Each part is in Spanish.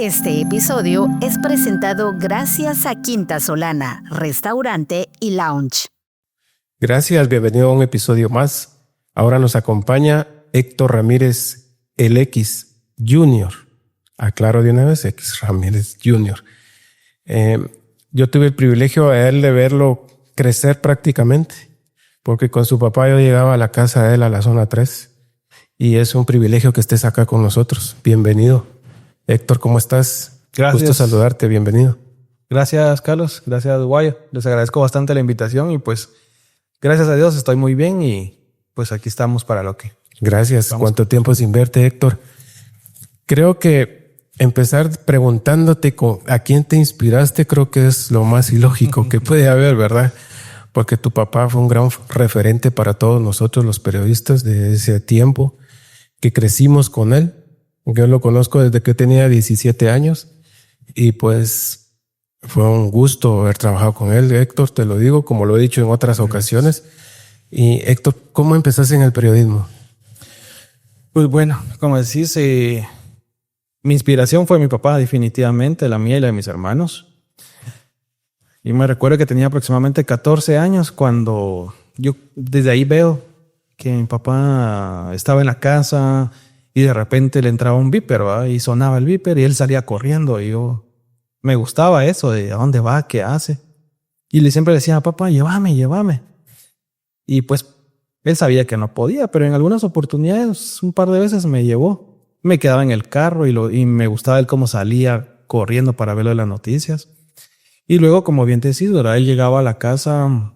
Este episodio es presentado gracias a Quinta Solana, Restaurante y Lounge. Gracias, bienvenido a un episodio más. Ahora nos acompaña Héctor Ramírez, el X Junior. Aclaro de una vez, X Ramírez Junior. Yo tuve el privilegio a él de verlo crecer prácticamente, porque con su papá yo llegaba a la casa de él a la zona 3 y es un privilegio que estés acá con nosotros. Bienvenido. Héctor, ¿cómo estás? Gracias. Gusto saludarte, bienvenido. Gracias, Carlos. Gracias, Guayo. Les agradezco bastante la invitación y pues gracias a Dios estoy muy bien y pues aquí estamos para lo que... Gracias. ¿Cuánto tiempo sin verte, Héctor? Creo que empezar preguntándote a quién te inspiraste creo que es lo más ilógico que puede haber, ¿verdad? Porque tu papá fue un gran referente para todos nosotros los periodistas de ese tiempo que crecimos con él. Yo lo conozco desde que tenía 17 años y pues fue un gusto haber trabajado con él. Héctor, te lo digo, como lo he dicho en otras ocasiones. Y Héctor, ¿cómo empezaste en el periodismo? Pues bueno, como decís, mi inspiración fue mi papá, definitivamente, la mía y la de mis hermanos. Y me recuerdo que tenía aproximadamente 14 años cuando yo desde ahí veo que mi papá estaba en la casa y de repente le entraba un beeper, ¿verdad? Y sonaba el beeper y él salía corriendo y yo me gustaba eso de a dónde va, qué hace. Y siempre le decía, papá, llévame. Y pues él sabía que no podía, pero en algunas oportunidades, un par de veces me llevó. Me quedaba en el carro y me gustaba él cómo salía corriendo para verlo de las noticias. Y luego, como bien te decís, ¿verdad? Él llegaba a la casa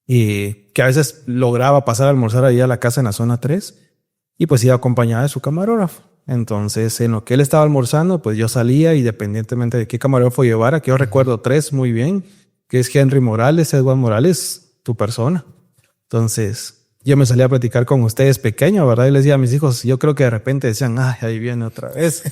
y que a veces lograba pasar a almorzar ahí a la casa en la zona 3 y pues iba acompañada de su camarógrafo. Entonces, en lo que él estaba almorzando, pues yo salía independientemente de qué camarógrafo llevara, que yo recuerdo 3 muy bien, que es Henry Morales, Edward Morales, tu persona. Entonces, yo me salía a platicar con ustedes pequeño, ¿verdad? Y les decía a mis hijos, yo creo que de repente decían, ay, ahí viene otra vez.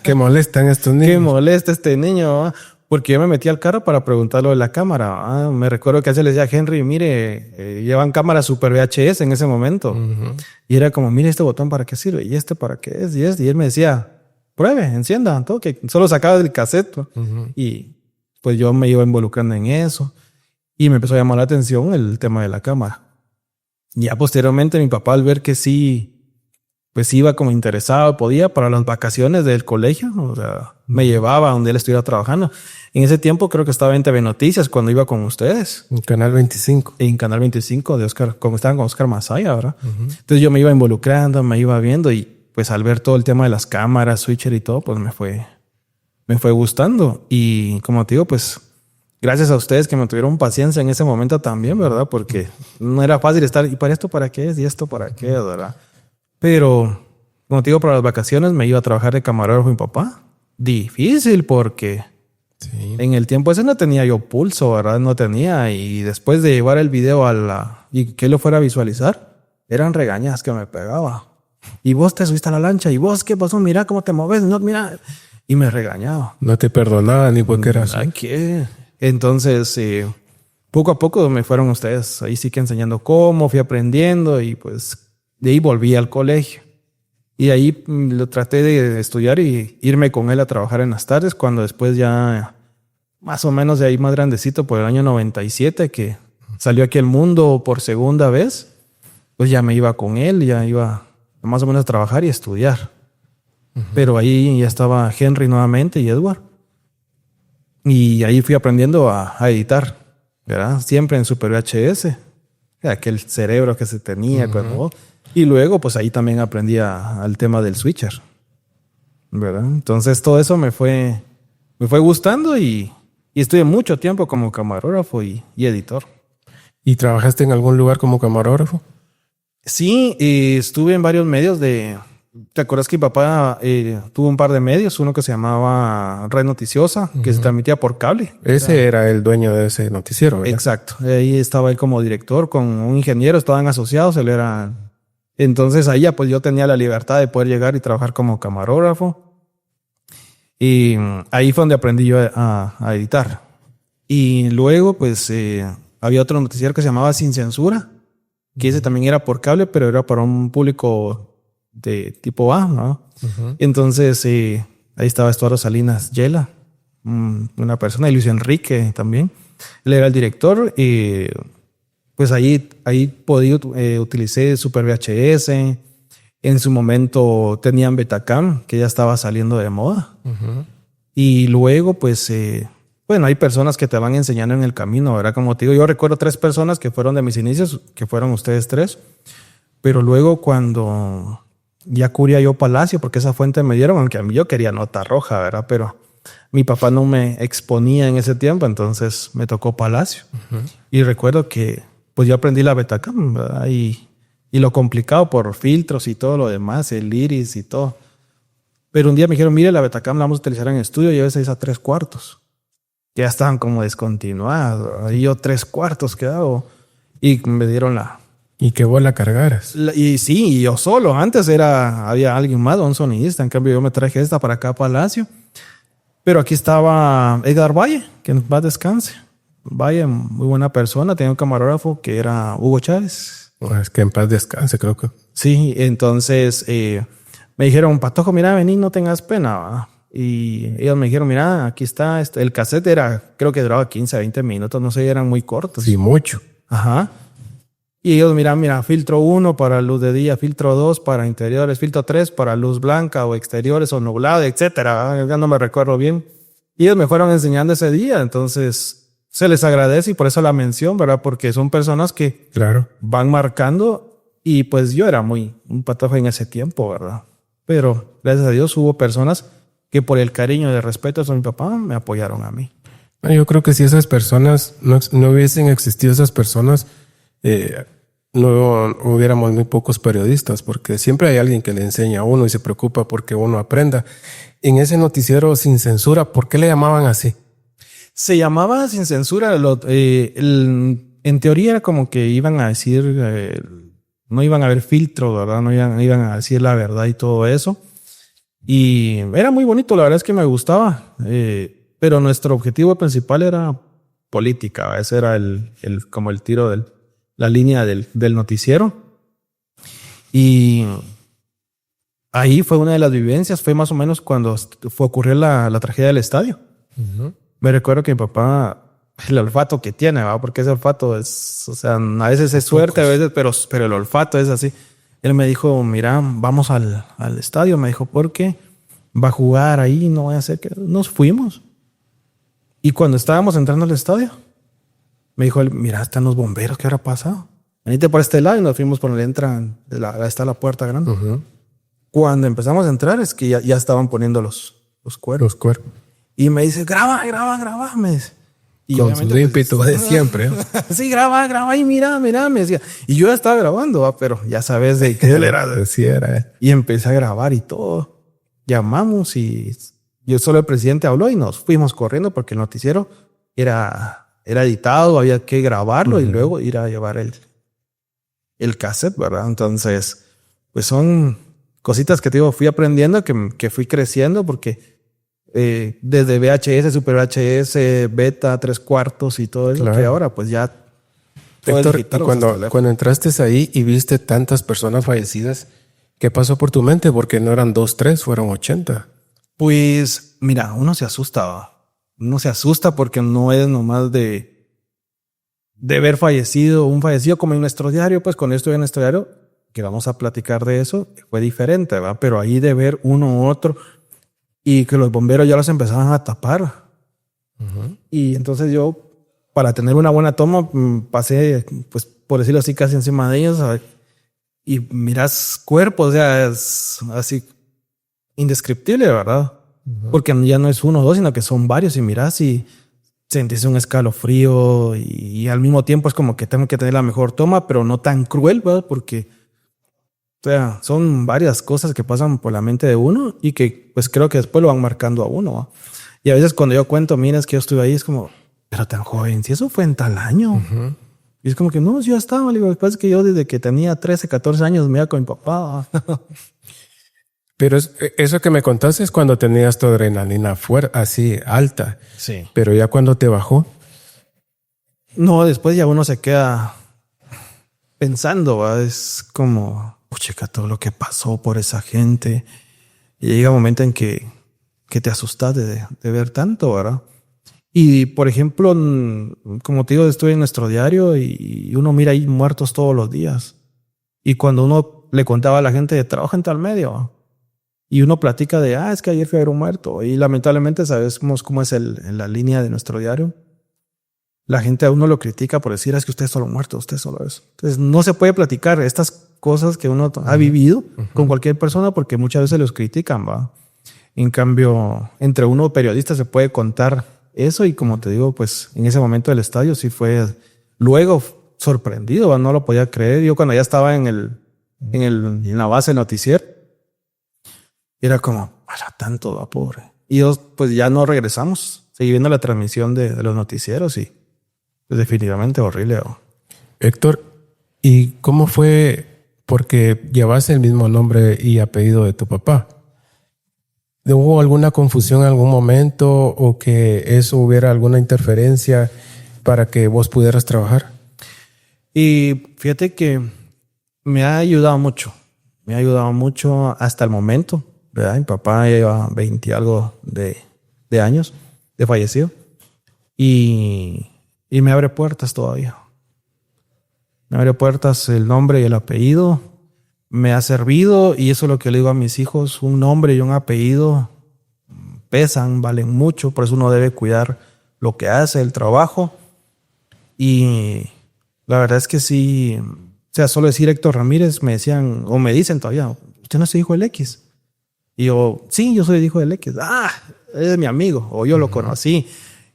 Qué molestan estos niños. Qué molesta este niño, ¿eh? Porque yo me metí al carro para preguntarlo de la cámara. Me recuerdo que a veces le decía a Henry, mire, llevan cámara Super VHS en ese momento. Uh-huh. Y era como, mire, este botón para qué sirve, y este para qué es, y este. Y él me decía, pruebe, encienda, todo, que solo sacaba del cassette. Uh-huh. Y pues yo me iba involucrando en eso. Y me empezó a llamar la atención el tema de la cámara. Y ya posteriormente mi papá, al ver que sí, pues iba como interesado, podía para las vacaciones del colegio, o sea, me llevaba a donde él estuviera trabajando. En ese tiempo creo que estaba en TV Noticias cuando iba con ustedes. En Canal 25. En Canal 25 de Oscar, como estaban con Oscar Masaya, ¿verdad? Uh-huh. Entonces yo me iba involucrando, me iba viendo y pues al ver todo el tema de las cámaras, switcher y todo, pues me fue gustando. Y como te digo, pues gracias a ustedes que me tuvieron paciencia en ese momento también, ¿verdad? Porque no era fácil estar, ¿y para esto para qué es? ¿Y esto para qué? ¿Verdad? Pero, como te digo, para las vacaciones me iba a trabajar de camarógrafo mi papá. Difícil porque sí, en el tiempo ese no tenía yo pulso, ¿verdad? No tenía. Y después de llevar el video y que él lo fuera a visualizar, eran regañas que me pegaba. Y vos te subiste a la lancha. ¿Y vos qué pasó? Mira cómo te moves. No, mira. Y me regañaba. No te perdonaba ni porque eras así. ¿Qué? Entonces, poco a poco me fueron ustedes ahí sí que enseñando cómo, fui aprendiendo y pues de ahí volví al colegio. Y ahí lo traté de estudiar y irme con él a trabajar en las tardes, cuando después ya más o menos de ahí más grandecito, por el año 97, que salió aquí al mundo por segunda vez, pues ya me iba con él, ya iba más o menos a trabajar y estudiar. Uh-huh. Pero ahí ya estaba Henry nuevamente y Edward. Y ahí fui aprendiendo a editar, ¿verdad? Siempre en Super VHS, aquel cerebro que se tenía. Uh-huh. Cuando... Y luego, pues ahí también aprendí al tema del switcher, ¿verdad? Entonces todo eso me fue gustando y estuve mucho tiempo como camarógrafo y editor. ¿Y trabajaste en algún lugar como camarógrafo? Sí, estuve en varios medios de... ¿Te acuerdas que mi papá tuvo un par de medios? Uno que se llamaba Red Noticiosa, que se transmitía por cable. Ese era el dueño de ese noticiero, ¿verdad? Exacto. Ahí estaba él como director con un ingeniero, estaban asociados, él era... Entonces ahí ya pues yo tenía la libertad de poder llegar y trabajar como camarógrafo. Y ahí fue donde aprendí yo a editar. Y luego pues había otro noticiero que se llamaba Sin Censura, que ese también era por cable, pero era para un público de tipo A, ¿no? Uh-huh. Entonces ahí estaba Estuardo Salinas Yela, una persona, y Luis Enrique también. Él era el director y pues ahí utilicé Super VHS. En su momento tenían Betacam, que ya estaba saliendo de moda. Y luego, pues, bueno, hay personas que te van enseñando en el camino, ¿verdad? Como te digo, yo recuerdo 3 personas que fueron de mis inicios, que fueron ustedes 3. Pero luego cuando ya cubría yo Palacio, porque esa fuente me dieron, aunque a mí yo quería nota roja, ¿verdad? Pero mi papá no me exponía en ese tiempo, entonces me tocó Palacio. Y recuerdo que pues yo aprendí la Betacam, ¿verdad? Y lo complicado por filtros y todo lo demás, el iris y todo. Pero un día me dijeron, mire, la Betacam la vamos a utilizar en estudio, lleve 6 a 3/4. Ya estaban como descontinuados. Ahí yo 3/4 quedado. Y me dieron la... Y que vos la cargaras. Y sí, yo solo. Antes había alguien más, un sonidista. En cambio yo me traje esta para acá a Palacio. Pero aquí estaba Edgar Valle, que en paz descanse. Valle, muy buena persona. Tenía un camarógrafo que era Hugo Chávez. Es que en paz descanse, creo que. Sí, entonces me dijeron, Patojo, mira, vení, no tengas pena, ¿va? Y ellos me dijeron, mira, aquí está. El cassette creo que duraba 15 a 20 minutos, no sé, eran muy cortos. Sí, mucho. Ajá. Y ellos, mira, filtro 1 para luz de día, filtro 2 para interiores, filtro 3 para luz blanca o exteriores o nublado, etcétera. Ya no me recuerdo bien. Y ellos me fueron enseñando ese día, entonces se les agradece y por eso la mención, ¿verdad? Porque son personas que van marcando y pues yo era un patojo en ese tiempo, ¿verdad? Pero gracias a Dios hubo personas que por el cariño y el respeto a mi papá me apoyaron a mí. Yo creo que si esas personas no hubiesen existido, esas personas, no hubiéramos muy pocos periodistas, porque siempre hay alguien que le enseña a uno y se preocupa porque uno aprenda. En ese noticiero Sin Censura, ¿por qué le llamaban así? Se llamaba Sin Censura. En teoría era como que iban a decir, no iban a haber filtro, ¿verdad? No iban a decir la verdad y todo eso. Y era muy bonito, la verdad es que me gustaba. Pero nuestro objetivo principal era política, ¿verdad? Ese era como el tiro la línea del noticiero. Y ahí fue una de las vivencias, fue más o menos cuando ocurrió la tragedia del estadio. Me recuerdo que mi papá, el olfato que tiene, ¿va? Porque ese olfato es, o sea, a veces es suerte, a veces, pero el olfato es así. Él me dijo, mira, vamos al estadio. Me dijo, ¿por qué? Va a jugar ahí, no voy a hacer que... Nos fuimos. Y cuando estábamos entrando al estadio, me dijo, mira, están los bomberos, ¿qué habrá pasado? Venite por este lado y nos fuimos por donde entran, está la puerta grande. Cuando empezamos a entrar es que ya estaban poniendo los cuerpos. Los cuerpos. Y me dice, graba, me dice. Y con su ímpetu de siempre. Sí, graba y mira, me decía. Y yo ya estaba grabando, pero ya sabes de qué él era. Sí, era. Y empecé a grabar y todo. Llamamos y yo solo el presidente habló y nos fuimos corriendo porque el noticiero era editado, había que grabarlo y luego ir a llevar el cassette, ¿verdad? Entonces, pues son cositas que te digo, fui aprendiendo, que fui creciendo porque desde VHS, Super VHS, Beta, 3/4 y todo eso, que ahora pues ya... Héctor, cuando entraste ahí y viste tantas personas fallecidas, ¿qué pasó por tu mente? Porque no eran 2, 3, fueron 80. Pues mira, uno se asusta porque no es nomás de ver un fallecido como en nuestro diario. Pues con esto en nuestro diario, que vamos a platicar de eso, fue diferente, ¿verdad? Pero ahí de ver uno u otro y que los bomberos ya los empezaban a tapar. Y entonces yo, para tener una buena toma, pasé, pues por decirlo así, casi encima de ellos, ¿sabes? Y miras cuerpos, o sea, es así indescriptible, ¿verdad? Porque ya no es uno o dos, sino que son varios y miras y sentís un escalofrío y al mismo tiempo es como que tengo que tener la mejor toma, pero no tan cruel, ¿verdad? Porque, o sea, son varias cosas que pasan por la mente de uno y que pues creo que después lo van marcando a uno, ¿verdad? Y a veces cuando yo cuento, mira, es que yo estuve ahí, es como, pero tan joven, si eso fue en tal año. Y es como que no, yo estaba, digo, lo que pasa es que yo desde que tenía 13, 14 años me iba con mi papá. Pero eso que me contaste es cuando tenías tu adrenalina fuerte, así alta. Sí. Pero ya cuando te bajó. No, después ya uno se queda pensando, ¿va? Es como, checa todo lo que pasó por esa gente. Y llega un momento en que que te asustas de ver tanto, ¿verdad? Y, por ejemplo, como te digo, estoy en nuestro diario y uno mira ahí muertos todos los días. Y cuando uno le contaba a la gente, trabaja en tal medio, y uno platica de, es que ayer fui a ver un muerto. Y lamentablemente sabemos cómo es en la línea de nuestro diario. La gente a uno lo critica por decir, es que usted es solo muerto, usted es solo eso. Entonces no se puede platicar estas cosas que uno ha vivido con cualquier persona porque muchas veces los critican, ¿va? En cambio, entre uno periodista se puede contar eso y como te digo, pues en ese momento del estadio sí fue luego sorprendido, ¿va? No lo podía creer. Yo cuando ya estaba en la base del noticiero, era como, para tanto, va, pobre. Y yo, pues ya no regresamos. Seguí viendo la transmisión de los noticieros y pues, definitivamente horrible, ¿va? Héctor, ¿y cómo fue? Porque llevas el mismo nombre y apellido de tu papá. ¿Hubo alguna confusión en algún momento o que eso hubiera alguna interferencia para que vos pudieras trabajar? Y fíjate que me ha ayudado mucho. Me ha ayudado mucho hasta el momento, ¿verdad? Mi papá lleva 20 y algo de años de fallecido. Y me abre puertas todavía. Me abre puertas el nombre y el apellido. Me ha servido y eso es lo que le digo a mis hijos. Un nombre y un apellido pesan, valen mucho. Por eso uno debe cuidar lo que hace, el trabajo. Y la verdad es que sí, o sea, solo decir Héctor Ramírez me decían, o me dicen todavía, ¿usted no es hijo del X? Y yo, sí, yo soy el hijo del X. Es mi amigo, o yo lo conocí.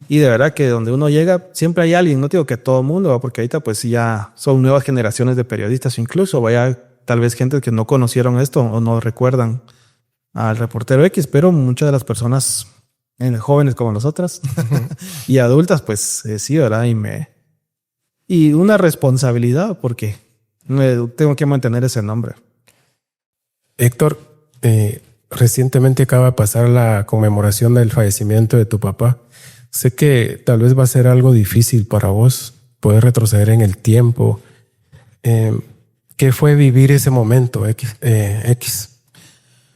Y de verdad que donde uno llega, siempre hay alguien, no digo que todo el mundo, porque ahorita pues ya son nuevas generaciones de periodistas, incluso vaya tal vez gente que no conocieron esto o no recuerdan al reportero X, pero muchas de las personas jóvenes como nosotras y adultas, pues sí, ¿verdad? Y una responsabilidad porque tengo que mantener ese nombre. Héctor, recientemente acaba de pasar la conmemoración del fallecimiento de tu papá. Sé que tal vez va a ser algo difícil para vos poder retroceder en el tiempo. ¿Qué fue vivir ese momento, X?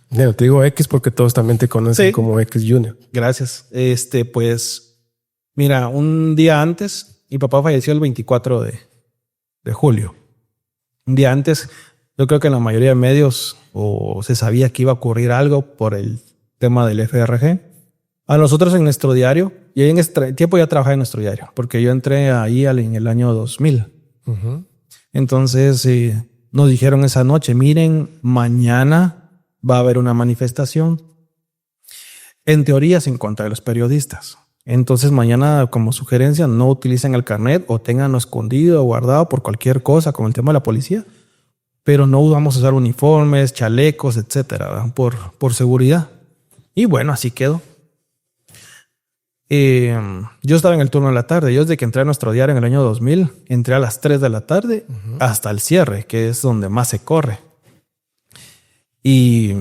No, te digo X porque todos también te conocen como X Junior. Gracias. Pues, mira, un día antes, mi papá falleció el 24 de julio. Un día antes, yo creo que en la mayoría de medios se sabía que iba a ocurrir algo por el tema del FRG. A nosotros en nuestro diario, y en este tiempo ya trabajaba en nuestro diario, porque yo entré ahí en el año 2000. Uh-huh. Entonces nos dijeron esa noche, miren, mañana va a haber una manifestación, en teoría en contra de los periodistas. Entonces mañana, como sugerencia, no utilicen el carnet o tenganlo escondido o guardado por cualquier cosa, como el tema de la policía, pero no vamos a usar uniformes, chalecos, etcétera, por seguridad. Y bueno, así quedó. Yo estaba en el turno de la tarde. Yo desde que entré a nuestro diario en el año 2000, entré a las 3 de la tarde hasta el cierre, que es donde más se corre. Y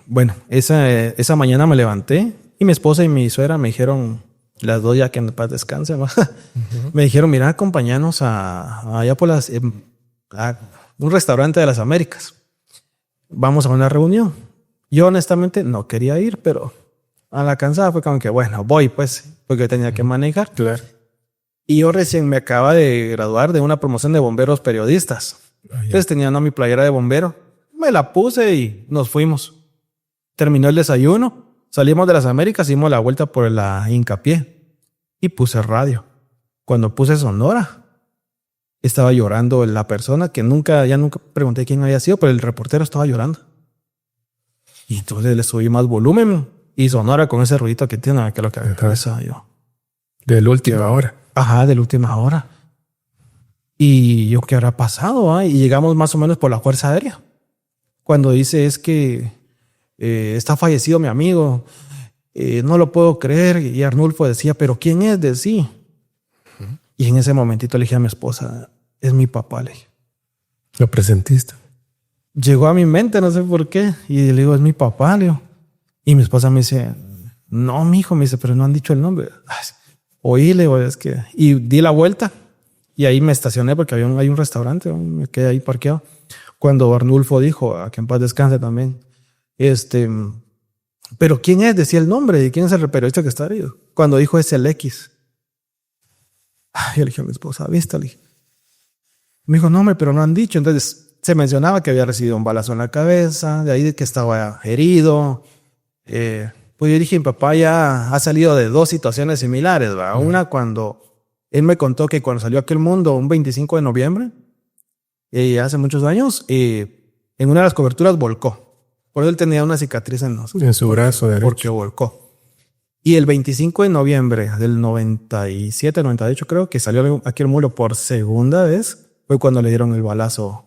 bueno, esa mañana me levanté y mi esposa y mi suegra me dijeron, las dos ya que en paz descansen, me dijeron, mira, acompáñanos allá por a un restaurante de las Américas. Vamos a una reunión. Yo honestamente no quería ir, pero a la cansada fue como que, bueno, voy pues, porque tenía que manejar. Claro. Y yo recién me acaba de graduar de una promoción de bomberos periodistas. Entonces tenía mi playera de bombero. Me la puse y nos fuimos. Terminó el desayuno. Salimos de las Américas, dimos la vuelta por la Hincapié y puse radio. Cuando puse Sonora, estaba llorando la persona que nunca pregunté quién había sido, pero el reportero estaba llorando. Y entonces le subí más volumen y Sonora con ese ruidito que tiene, que es lo que cabeza yo. De la última hora. Ajá, de la última hora. Y yo, ¿qué habrá pasado? Y llegamos más o menos por la Fuerza Aérea. Cuando dice es que está fallecido mi amigo, no lo puedo creer. Y Arnulfo decía, ¿pero quién es de sí? Y en ese momentito le dije a mi esposa, es mi papá, le dije. ¿Lo presentiste? Llegó a mi mente, no sé por qué. Y le digo, es mi papá, le digo. Y mi esposa me dice, no, mijo, me dice, pero no han dicho el nombre. Oí, le digo, es que... Y di la vuelta y ahí me estacioné porque hay un restaurante, me quedé ahí parqueado. Cuando Arnulfo dijo, a que en paz descanse también, ¿Pero quién es? Decía el nombre. ¿Y quién es el periodista que está herido? Cuando dijo es el X. Yo le dije a mi esposa, ¿viste? Le dije. Me dijo, no, hombre, pero no han dicho. Entonces se mencionaba que había recibido un balazo en la cabeza, de ahí que estaba herido. Pues yo dije, mi papá ya ha salido de 2 situaciones similares, ¿verdad? Una cuando él me contó que cuando salió a aquel mundo, un 25 de noviembre, hace muchos años, en una de las coberturas volcó. Por eso él tenía una cicatriz en su brazo derecho. Porque volcó. Y el 25 de noviembre del 97, 98 creo, que salió aquí al mundo por segunda vez, fue cuando le dieron el balazo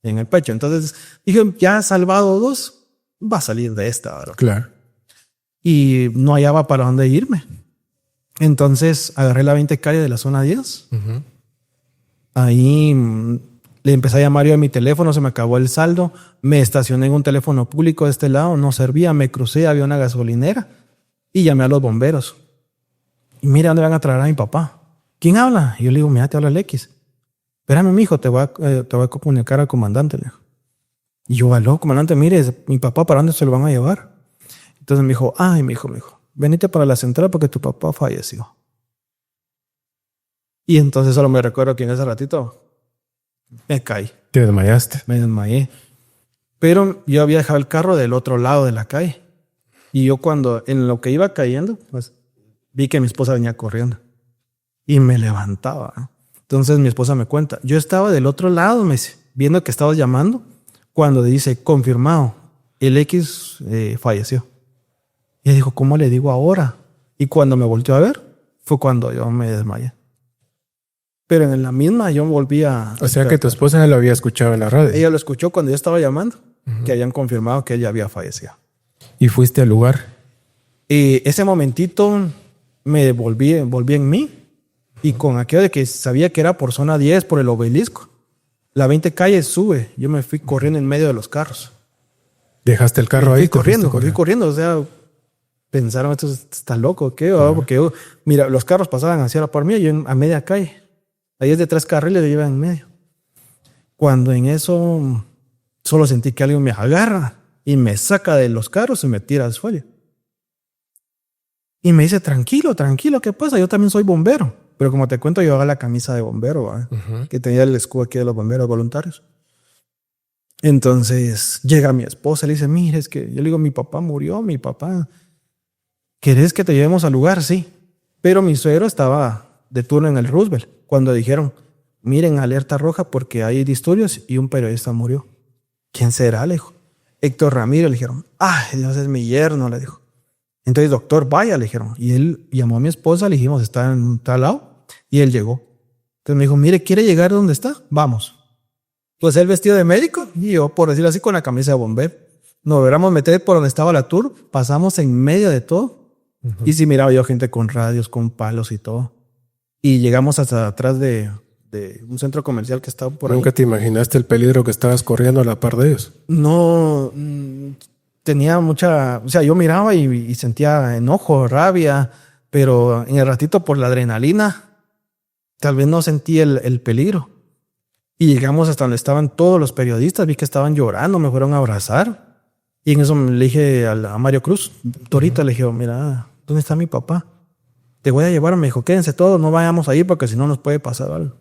en el pecho. Entonces dije, ya ha salvado 2, va a salir de esta, ¿verdad? Claro. Y no hallaba para dónde irme. Entonces agarré la 20 calle de la zona 10. Uh-huh. Ahí le empecé a llamar yo a mi teléfono, se me acabó el saldo. Me estacioné en un teléfono público de este lado, no servía, me crucé, había una gasolinera y llamé a los bomberos. Y mira, ¿dónde van a traer a mi papá? ¿Quién habla? Y yo le digo, mira, te habla el X. Espérame, mijo, te voy a comunicar al comandante. Le digo. Y yo, aló, comandante, mire, mi papá, ¿para dónde se lo van a llevar? Entonces me dijo, ay, mi hijo, venite para la central porque tu papá falleció. Y entonces solo me recuerdo que en ese ratito me caí. ¿Te desmayaste? Me desmayé. Pero yo había dejado el carro del otro lado de la calle. Y yo cuando, en lo que iba cayendo, pues vi que mi esposa venía corriendo. Y me levantaba. Entonces mi esposa me cuenta, yo estaba del otro lado, me dice, viendo que estabas llamando, cuando dice, confirmado, el X falleció. Y dijo, ¿cómo le digo ahora? Y cuando me volteó a ver, fue cuando yo me desmayé. Pero en la misma yo volví a... O sea que tu esposa ya lo había escuchado en la radio. Ella lo escuchó cuando yo estaba llamando, que habían confirmado que ella había fallecido. ¿Y fuiste al lugar? Y ese momentito me volví en mí. Y con aquello de que sabía que era por zona 10, por el obelisco. La 20 calle sube. Yo me fui corriendo en medio de los carros. ¿Dejaste el carro ahí? Fui corriendo. O sea, pensaron, esto está loco, ¿qué? Porque yo, mira, los carros pasaban hacia la par mía, yo a media calle. Ahí es de 3 carriles, yo iba en medio. Cuando en eso solo sentí que alguien me agarra y me saca de los carros y me tira al suelo. Y me dice, tranquilo, ¿qué pasa? Yo también soy bombero. Pero como te cuento, yo llevaba la camisa de bombero, uh-huh, que tenía el escudo aquí de los bomberos voluntarios. Entonces llega mi esposa y le dice, mire, es que yo le digo, mi papá murió, ¿querés que te llevemos al lugar? Sí. Pero mi suegro estaba de turno en el Roosevelt cuando dijeron, miren, alerta roja porque hay disturbios y un periodista murió. ¿Quién será? Le dijo. Héctor Ramírez. Le dijeron, ay, Dios, es mi yerno, le dijo. Entonces, doctor, vaya, le dijeron. Y él llamó a mi esposa, le dijimos, está en tal lado. Y él llegó. Entonces me dijo, mire, ¿quiere llegar donde está? Vamos. Pues él vestido de médico y yo, por decirlo así, con la camisa de bombero. Nos logramos meter por donde estaba la tour. Pasamos en medio de todo. Uh-huh. Y sí miraba yo gente con radios, con palos y todo. Y llegamos hasta atrás de un centro comercial que estaba por ahí. ¿Nunca te imaginaste el peligro que estabas corriendo a la par de ellos? No, tenía mucha... O sea, yo miraba y sentía enojo, rabia, pero en el ratito por la adrenalina, tal vez no sentí el peligro. Y llegamos hasta donde estaban todos los periodistas, vi que estaban llorando, me fueron a abrazar. Y en eso le dije a Mario Cruz, Torita, le dije, mira, ¿dónde está mi papá? Te voy a llevar. Me dijo, quédense todos, no vayamos ahí porque si no nos puede pasar algo.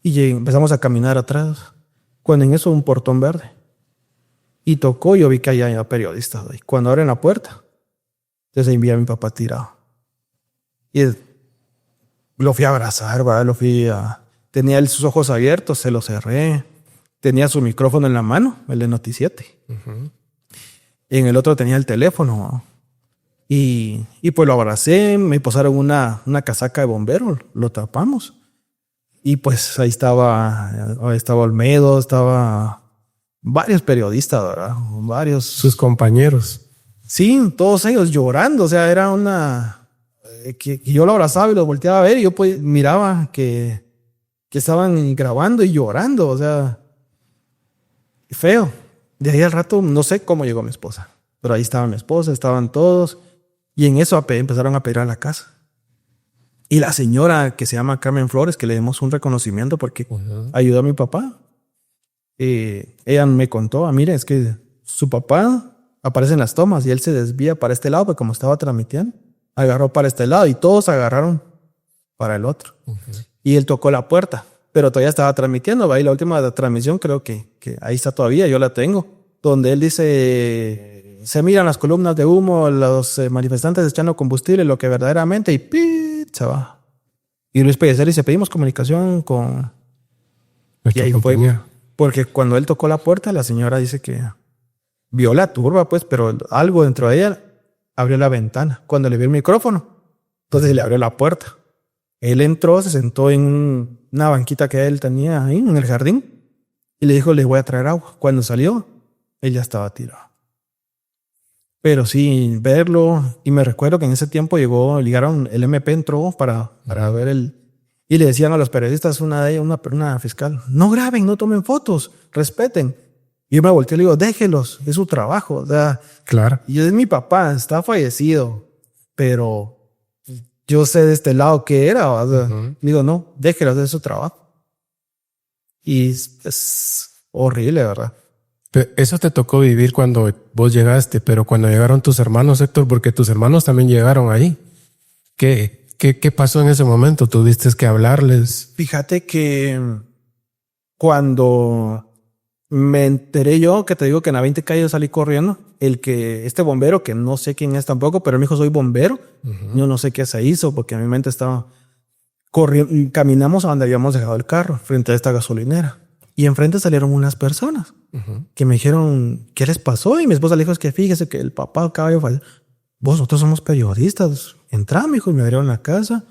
Y empezamos a caminar atrás. Cuando en eso un portón verde. Y tocó, yo vi que había periodistas ahí. Cuando abren la puerta, entonces vi a mi papá tirado. Y lo fui a abrazar, ¿verdad? Tenía sus ojos abiertos, se los cerré. Tenía su micrófono en la mano, el de Noticiete. Uh-huh. Y en el otro tenía el teléfono, ¿no? Y pues lo abracé, me posaron una casaca de bombero, lo tapamos. Y pues ahí estaba Olmedo, estaba varios periodistas, ¿verdad? Varios. Sus compañeros. Sí, todos ellos llorando. O sea, era que yo lo abrazaba y lo volteaba a ver y yo pues miraba que estaban grabando y llorando. O sea, feo. De ahí al rato no sé cómo llegó mi esposa. Pero ahí estaba mi esposa, estaban todos. Y en eso empezaron a pedir a la casa. Y la señora que se llama Carmen Flores, que le dimos un reconocimiento porque uh-huh, ayudó a mi papá. Ella me contó, mire, es que su papá aparecen las tomas y él se desvía para este lado, porque como estaba transmitiendo, agarró para este lado y todos agarraron para el otro. Y él tocó la puerta, pero todavía estaba transmitiendo. Ahí la última transmisión creo que ahí está todavía, yo la tengo, donde él dice, se miran las columnas de humo, los manifestantes echando combustible, lo que verdaderamente, y ¡pit! Se va. Y Luis Pellicer dice, pedimos comunicación con... Nuestra Y ahí compañía. fue, porque cuando él tocó la puerta, la señora dice que vio la turba, pues, pero algo dentro de ella abrió la ventana. Cuando le vio el micrófono, entonces le abrió la puerta. Él entró, se sentó en una banquita que él tenía ahí en el jardín y le dijo, le voy a traer agua. Cuando salió, él ya estaba tirado. Pero sí, verlo, y me recuerdo que en ese tiempo llegaron, el MP entró para ver el... Y le decían a los periodistas, una fiscal, no graben, no tomen fotos, respeten. Y yo me volteé y le digo, déjelos, es su trabajo. O sea, Claro. y es mi papá, está fallecido, pero yo sé de este lado qué era. O sea, digo, no, déjelos, es su trabajo. Y es horrible, ¿verdad? Eso te tocó vivir cuando vos llegaste, pero cuando llegaron tus hermanos, Héctor, porque tus hermanos también llegaron ahí. ¿Qué pasó en ese momento? ¿Tuviste que hablarles? Fíjate que cuando me enteré yo, que te digo que en la 20 calle salí corriendo, este bombero, que no sé quién es tampoco, pero él me dijo, soy bombero. Yo no sé qué se hizo, porque en mi mente estaba corriendo. Caminamos a donde habíamos dejado el carro, frente a esta gasolinera. Y enfrente salieron unas personas que me dijeron, ¿qué les pasó? Y mi esposa le dijo, es que fíjese que el papá del caballo falleció. Nosotros somos periodistas. Entrá, mijo, y me abrieron la casa.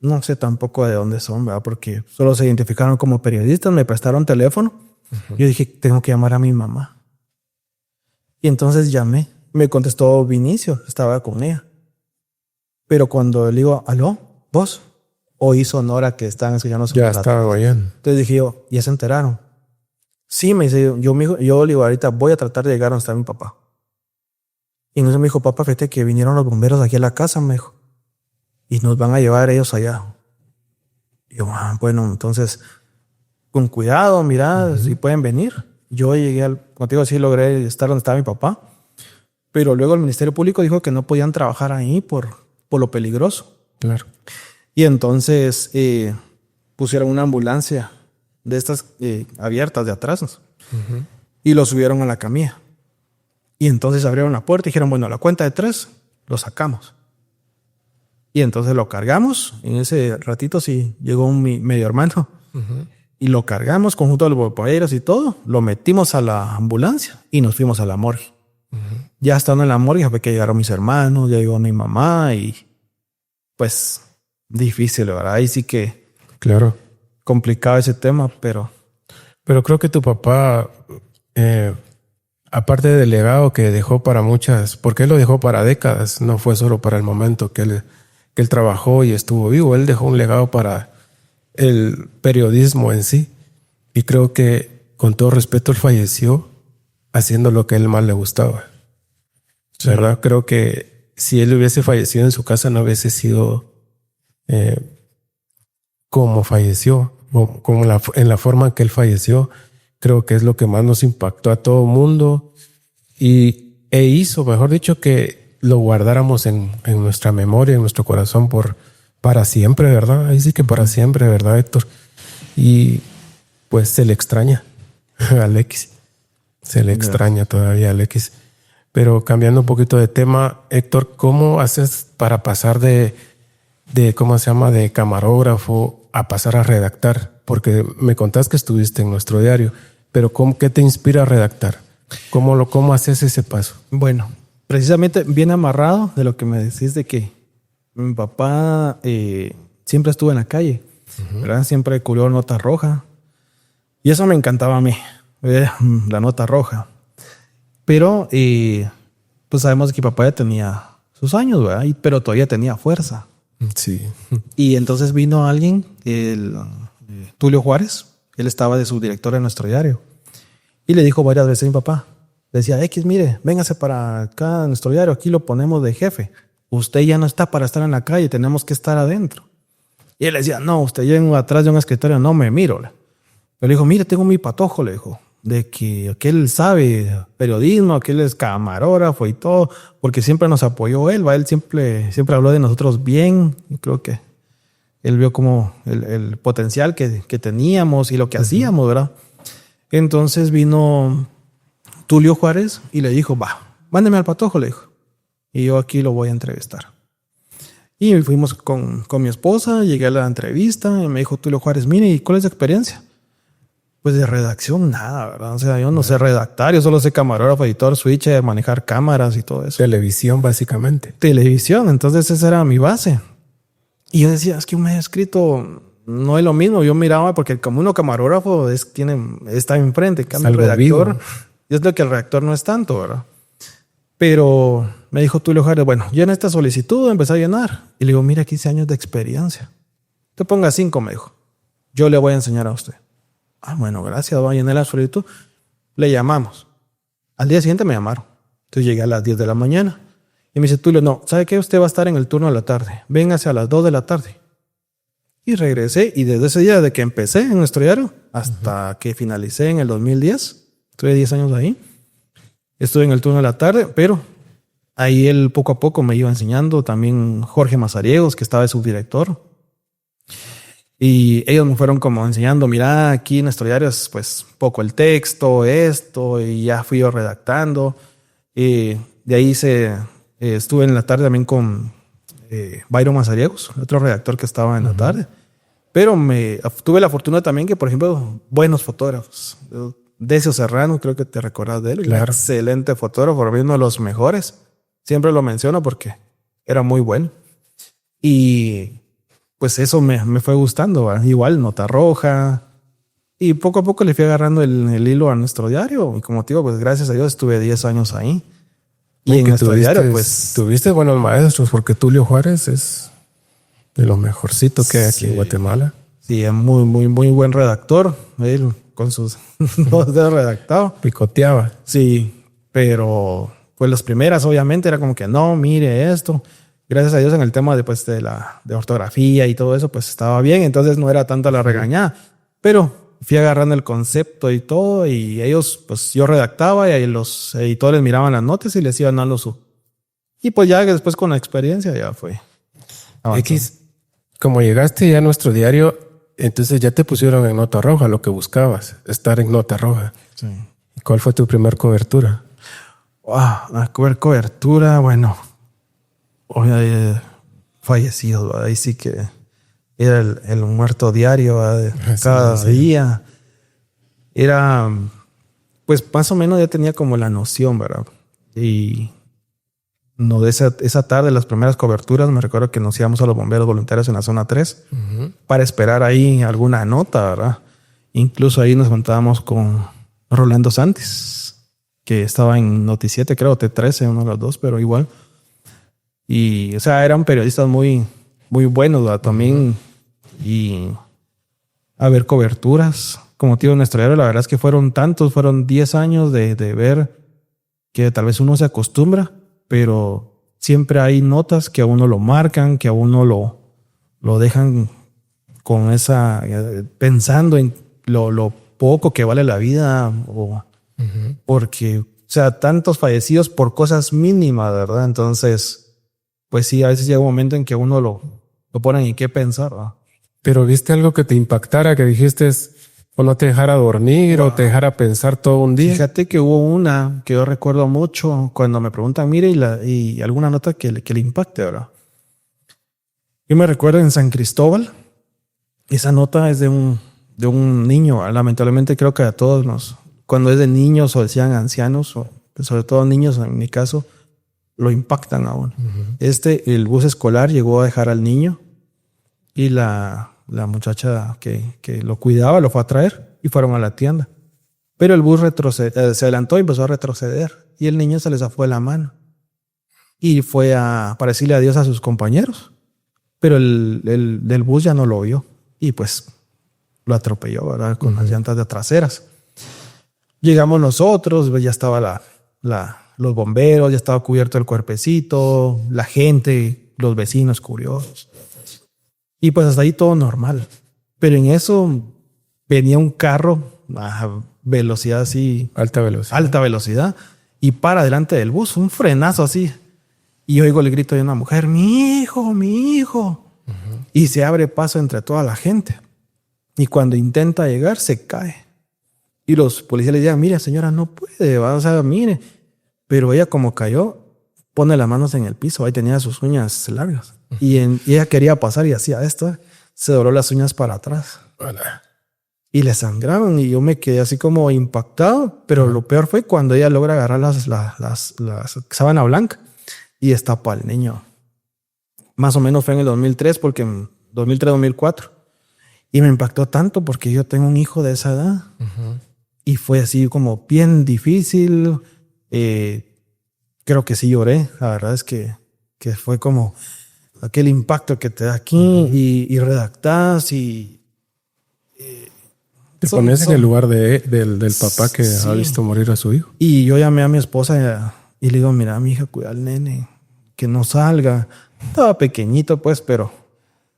No sé tampoco de dónde son, ¿verdad? Porque solo se identificaron como periodistas, me prestaron teléfono. Yo dije, tengo que llamar a mi mamá. Y entonces llamé. Me contestó Vinicio, estaba con ella. Pero cuando le digo, ¿aló? ¿Vos? Oí sonora que estaban escuchando su Ya relato. estaban oyendo. Entonces dije yo, ¿ya se enteraron? Sí, me dice, yo le digo, ahorita voy a tratar de llegar donde está mi papá. Y entonces me dijo, papá, fíjate que vinieron los bomberos aquí a la casa, me dijo. Y nos van a llevar ellos allá. Y yo, bueno, entonces, con cuidado, mira, si pueden venir. Yo llegué contigo sí logré estar donde estaba mi papá. Pero luego el Ministerio Público dijo que no podían trabajar ahí por lo peligroso. Claro. Y entonces pusieron una ambulancia de estas abiertas de atrás y lo subieron a la camilla. Y entonces abrieron la puerta y dijeron, bueno, a la cuenta de 3 lo sacamos. Y entonces lo cargamos. En ese ratito sí llegó mi medio hermano y lo cargamos conjunto a los bomberos y todo. Lo metimos a la ambulancia y nos fuimos a la morgue. Ya estando en la morgue fue que llegaron mis hermanos, ya llegó mi mamá y pues difícil, ¿verdad? Ahí sí que Claro. complicado ese tema, pero Pero creo que tu papá, aparte del legado que dejó para muchas, porque él lo dejó para décadas, no fue solo para el momento que él trabajó y estuvo vivo, él dejó un legado para el periodismo en sí. Y creo que, con todo respeto, él falleció haciendo lo que a él más le gustaba. ¿Verdad? Creo que si él hubiese fallecido en su casa, no hubiese sido como falleció, en la forma en que él falleció. Creo que es lo que más nos impactó a todo el mundo e hizo, mejor dicho, que lo guardáramos en nuestra memoria, en nuestro corazón para siempre, ¿verdad? Ahí sí que para siempre, ¿verdad, Héctor? Y pues se le extraña a Alexis. Se le extraña todavía a Alexis. Pero cambiando un poquito de tema, Héctor, ¿cómo haces para pasar de ¿cómo se llama? De camarógrafo a pasar a redactar? Porque me contás que estuviste en nuestro diario, pero ¿qué te inspira a redactar? ¿Cómo haces ese paso? bueno, precisamente bien amarrado de lo que me decís de que mi papá siempre estuvo en la calle, ¿verdad? Siempre cubrió nota roja. Y eso me encantaba a mí, la nota roja. Pero pues sabemos que mi papá ya tenía sus años, ¿verdad? Pero todavía tenía fuerza. Sí. Y entonces vino alguien, Tulio Juárez, él estaba de subdirector en nuestro diario. Y le dijo varias veces a mi papá, le decía, X, mire, véngase para acá a nuestro diario, aquí lo ponemos de jefe. Usted ya no está para estar en la calle, tenemos que estar adentro. Y él decía, no, usted llega atrás de un escritorio, no me miro. Pero le dijo, mire, tengo mi patojo, le dijo. de que aquel sabe periodismo, aquel es camarógrafo y todo, porque siempre nos apoyó él, ¿va? Él siempre habló de nosotros bien. Yo creo que él vio como el potencial que teníamos y lo que hacíamos, ¿verdad? Entonces vino Tulio Juárez y le dijo, mándeme al Patojo, le dijo, y yo aquí lo voy a entrevistar. Y fuimos con mi esposa, llegué a la entrevista y me dijo Tulio Juárez, mire, ¿y cuál es la experiencia? Pues de redacción nada, ¿verdad? O sea, yo no sé redactar, yo solo sé camarógrafo, editor, switch, manejar cámaras y todo eso. Televisión, básicamente. Televisión, entonces esa era mi base. Y yo decía, es que un medio escrito no es lo mismo. Yo miraba, porque como uno camarógrafo está enfrente, cambio el redactor. Vivo. Y es lo que el redactor no es tanto, ¿verdad? Pero me dijo Tulio Juárez, bueno, llena esta solicitud, empecé a llenar. Y le digo, mira, 15 años de experiencia. Te ponga 5, me dijo. Yo le voy a enseñar a usted. Bueno, gracias, voy a llenar la solicitud. Le llamamos. Al día siguiente me llamaron. Entonces llegué a las 10 de la mañana. Y me dice, Tulio, no, ¿sabe qué? Usted va a estar en el turno de la tarde. Véngase a las 2 de la tarde. Y regresé. Y desde ese día, de que empecé en nuestro diario hasta que finalicé en el 2010, estuve 10 años ahí. Estuve en el turno de la tarde, pero ahí él poco a poco me iba enseñando. También Jorge Mazariegos, que estaba de subdirector. Y ellos me fueron como enseñando, mira, aquí en nuestro diario es pues poco el texto, esto, y ya fui yo redactando. Y de ahí estuve en la tarde también con Byron Mazariegos, otro redactor que estaba en la tarde. Pero tuve la fortuna también que, por ejemplo, buenos fotógrafos. Decio Serrano, creo que te recuerdas de él. Claro. Excelente fotógrafo, uno de los mejores. Siempre lo menciono porque era muy bueno. Y pues eso me fue gustando, ¿verdad? Igual Nota Roja. Y poco a poco le fui agarrando el hilo a nuestro diario. Y como te digo, pues gracias a Dios estuve 10 años ahí. Y en nuestro diario, pues... Tuviste buenos maestros, porque Tulio Juárez es de lo mejorcito que hay aquí en Guatemala. Sí, es muy, muy, muy buen redactor. Él con sus 2 dedos redactado. Picoteaba. Sí, pero pues las primeras obviamente era como que no, mire esto. Gracias a Dios en el tema de ortografía y todo eso, pues estaba bien. Entonces no era tanta la regañada. Pero fui agarrando el concepto y todo, y ellos, pues yo redactaba y los editores miraban las notas y les iban dando su... Y pues ya después con la experiencia ya fue avanzando. X, como llegaste ya a nuestro diario, entonces ya te pusieron en Nota Roja, lo que buscabas, estar en Nota Roja. Sí. ¿Cuál fue tu primer cobertura? La cobertura, bueno, fallecidos, ahí sí que era el muerto diario de cada día. Era, pues más o menos ya tenía como la noción, ¿verdad? Y no, de esa tarde, las primeras coberturas, me recuerdo que nos íbamos a los bomberos voluntarios en la zona 3 para esperar ahí alguna nota, ¿verdad? Incluso ahí nos juntábamos con Rolando Santis, que estaba en Noticiete, creo, T13, uno de los dos, pero igual. Y, o sea, eran periodistas muy, muy buenos, ¿verdad? También. Y a ver coberturas. Como tío, nuestro diario, la verdad es que fueron 10 años de ver que tal vez uno se acostumbra, pero siempre hay notas que a uno lo marcan, que a uno lo dejan con esa, pensando en lo poco que vale la vida, porque, o sea, tantos fallecidos por cosas mínimas, ¿verdad? Entonces, pues sí, a veces llega un momento en que uno lo ponen en qué pensar, ¿verdad? Pero ¿viste algo que te impactara, que dijiste o no te dejara dormir o te dejara pensar todo un día? Fíjate que hubo una que yo recuerdo mucho cuando me preguntan, mire, y alguna nota que le impacte, ¿verdad? Yo me recuerdo en San Cristóbal, esa nota es de un niño. Lamentablemente creo que a todos cuando es de niños o decían ancianos, o sobre todo niños en mi caso, lo impactan aún. El bus escolar llegó a dejar al niño y la muchacha que lo cuidaba lo fue a traer y fueron a la tienda. Pero el bus se adelantó y empezó a retroceder y el niño se les zafó de la mano y fue para decirle adiós a sus compañeros. Pero el bus ya no lo vio y pues lo atropelló, ¿verdad? Con las llantas de traseras. Llegamos nosotros, ya estaba los bomberos, ya estaba cubierto el cuerpecito, la gente, los vecinos curiosos. Y pues hasta ahí todo normal. Pero en eso venía un carro velocidad así, Alta velocidad. alta velocidad, y para delante del bus, un frenazo así. Y oigo el grito de una mujer, mi hijo, mi hijo. Y se abre paso entre toda la gente. Y cuando intenta llegar, se cae. Y los policías le dicen, mire, señora, no puede, ¿va? O sea, mire. Pero ella como cayó, pone las manos en el piso, ahí tenía sus uñas largas. Y ella quería pasar y hacía esto, se dobló las uñas para atrás. Hola. Y le sangraron y yo me quedé así como impactado, pero lo peor fue cuando ella logra agarrar las sábana blanca y destapa al niño. Más o menos fue en el 2003, porque en 2003-2004. Y me impactó tanto porque yo tengo un hijo de esa edad. Y fue así como bien difícil. Creo que sí lloré. La verdad es que fue como aquel impacto que te da aquí y redactás y... Te pones en el lugar del papá que ha visto morir a su hijo. Y yo llamé a mi esposa y le digo, mira, mi hija, cuida al nene, que no salga. Estaba pequeñito, pues, pero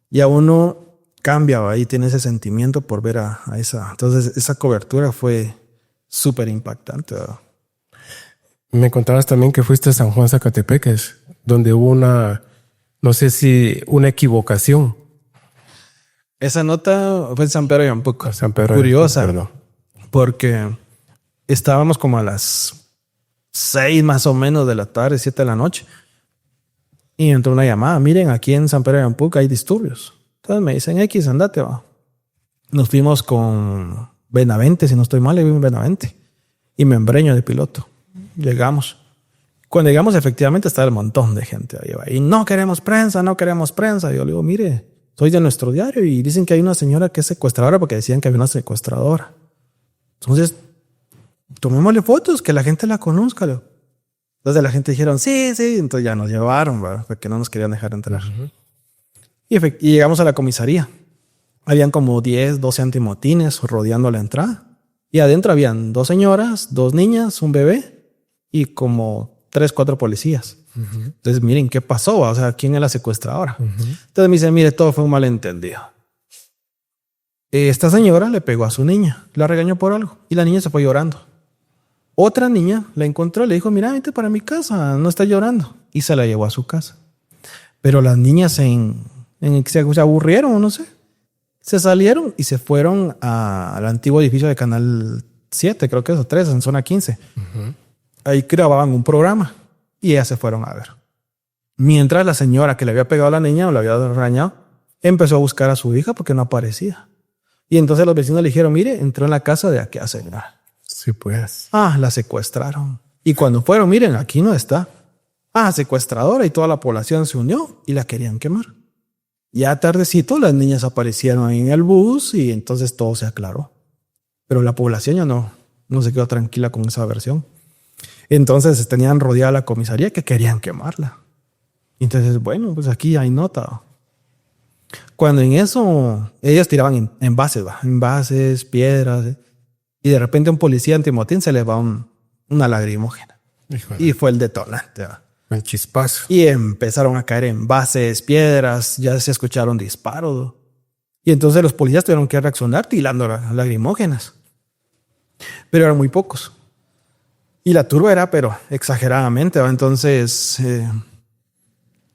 ya uno cambia, ¿va? Y tiene ese sentimiento por ver a esa. Entonces, esa cobertura fue súper impactante, ¿va? Me contabas también que fuiste a San Juan Zacatepeques, donde hubo no sé si una equivocación. Esa nota fue en San Pedro de Yampuco. San Pedro. Curiosa, Perdón. porque estábamos como a las 6 más o menos de la tarde, 7 de la noche. Y entró una llamada. Miren, aquí en San Pedro de Yampuco hay disturbios. Entonces me dicen, X, andate, va. Nos fuimos con Benavente, si no estoy mal, le vimos Benavente. Y Membreño de piloto. Llegamos. Cuando llegamos, efectivamente, estaba el montón de gente ahí. Y no queremos prensa, no queremos prensa. Y yo le digo, mire, soy de nuestro diario y dicen que hay una señora que es secuestradora porque decían que había una secuestradora. Entonces, tomémosle fotos, que la gente la conozca. Entonces la gente dijeron, sí. Entonces ya nos llevaron, ¿verdad? Porque no nos querían dejar entrar. Y llegamos a la comisaría. Habían como 10, 12 antimotines rodeando la entrada. Y adentro habían 2 señoras, 2 niñas, un bebé y como 3, 4 policías. Entonces, miren, ¿qué pasó? O sea, ¿quién es la secuestradora? Entonces me dice, mire, todo fue un malentendido. Esta señora le pegó a su niña, la regañó por algo y la niña se fue llorando. Otra niña la encontró y le dijo, mira, vete para mi casa, no está llorando. Y se la llevó a su casa. Pero las niñas se aburrieron o no sé. Se salieron y se fueron al antiguo edificio de Canal 7, creo que es, o 3, en zona 15. Ahí grababan un programa y ellas se fueron a ver. Mientras la señora que le había pegado a la niña o la había regañado, empezó a buscar a su hija porque no aparecía. Y entonces los vecinos le dijeron, mire, entró en la casa de aquella señora. Sí, pues. La secuestraron. Y cuando fueron, miren, aquí no está. Secuestradora, y toda la población se unió y la querían quemar. Ya tardecito las niñas aparecieron ahí en el bus y entonces todo se aclaró. Pero la población ya no se quedó tranquila con esa versión. Entonces tenían rodeada la comisaría que querían quemarla. Entonces, bueno, pues aquí hay nota. Cuando en eso, ellos tiraban envases, piedras. Y de repente un policía antimotín se le va una lagrimógena. Híjole. Y fue el detonante. El chispazo. Y empezaron a caer envases, piedras, ya se escucharon disparos. Y entonces los policías tuvieron que reaccionar tirando lagrimógenas. Pero eran muy pocos. Y la turba era, pero exageradamente. Entonces,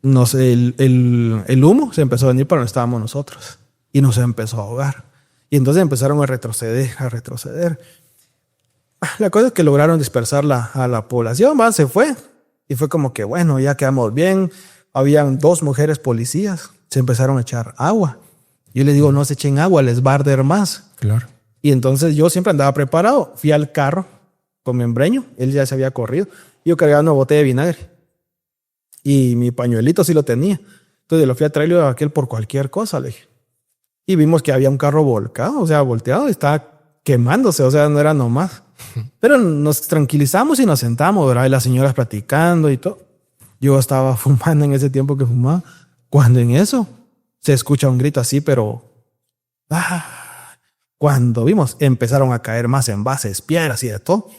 no sé, el humo se empezó a venir para donde estábamos nosotros. Y nos empezó a ahogar. Y entonces empezaron a retroceder. La cosa es que lograron dispersar a la población, se fue. Y fue como que, bueno, ya quedamos bien. Habían 2 mujeres policías. Se empezaron a echar agua. Yo les digo, no se echen agua, les va a arder más. Claro. Y entonces yo siempre andaba preparado. Fui al carro con Membreño. Él ya se había corrido. Yo cargaba una botella de vinagre. Y mi pañuelito sí lo tenía. Entonces lo fui a traerle a aquel por cualquier cosa, le dije. Y vimos que había un carro volcado, o sea, volteado. Estaba quemándose, o sea, no era nomás. Pero nos tranquilizamos y nos sentamos, ¿verdad? Y las señoras platicando y todo. Yo estaba fumando en ese tiempo que fumaba. Cuando en eso se escucha un grito así, pero... Cuando vimos, empezaron a caer más envases, piedras y de todo.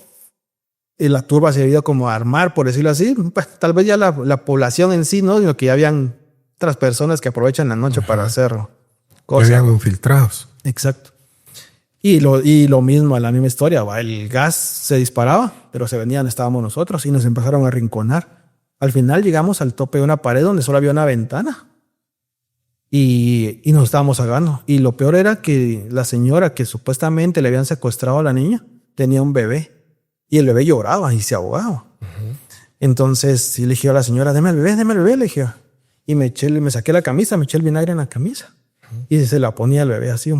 Y la turba se había ido como a armar, por decirlo así. Pues, tal vez ya la población en sí, ¿no? Sino que ya habían otras personas que aprovechan la noche para hacer cosas. Habían infiltrados. Exacto. Y lo mismo, la misma historia, ¿va? El gas se disparaba, pero se venía donde estábamos nosotros y nos empezaron a arrinconar. Al final llegamos al tope de una pared donde solo había una ventana y nos estábamos ahogando. Y lo peor era que la señora que supuestamente le habían secuestrado a la niña tenía un bebé y el bebé lloraba y se ahogaba. Entonces sí le dije a la señora, deme el bebé, le dije. Y me saqué la camisa, me eché el vinagre en la camisa y se la ponía al bebé así,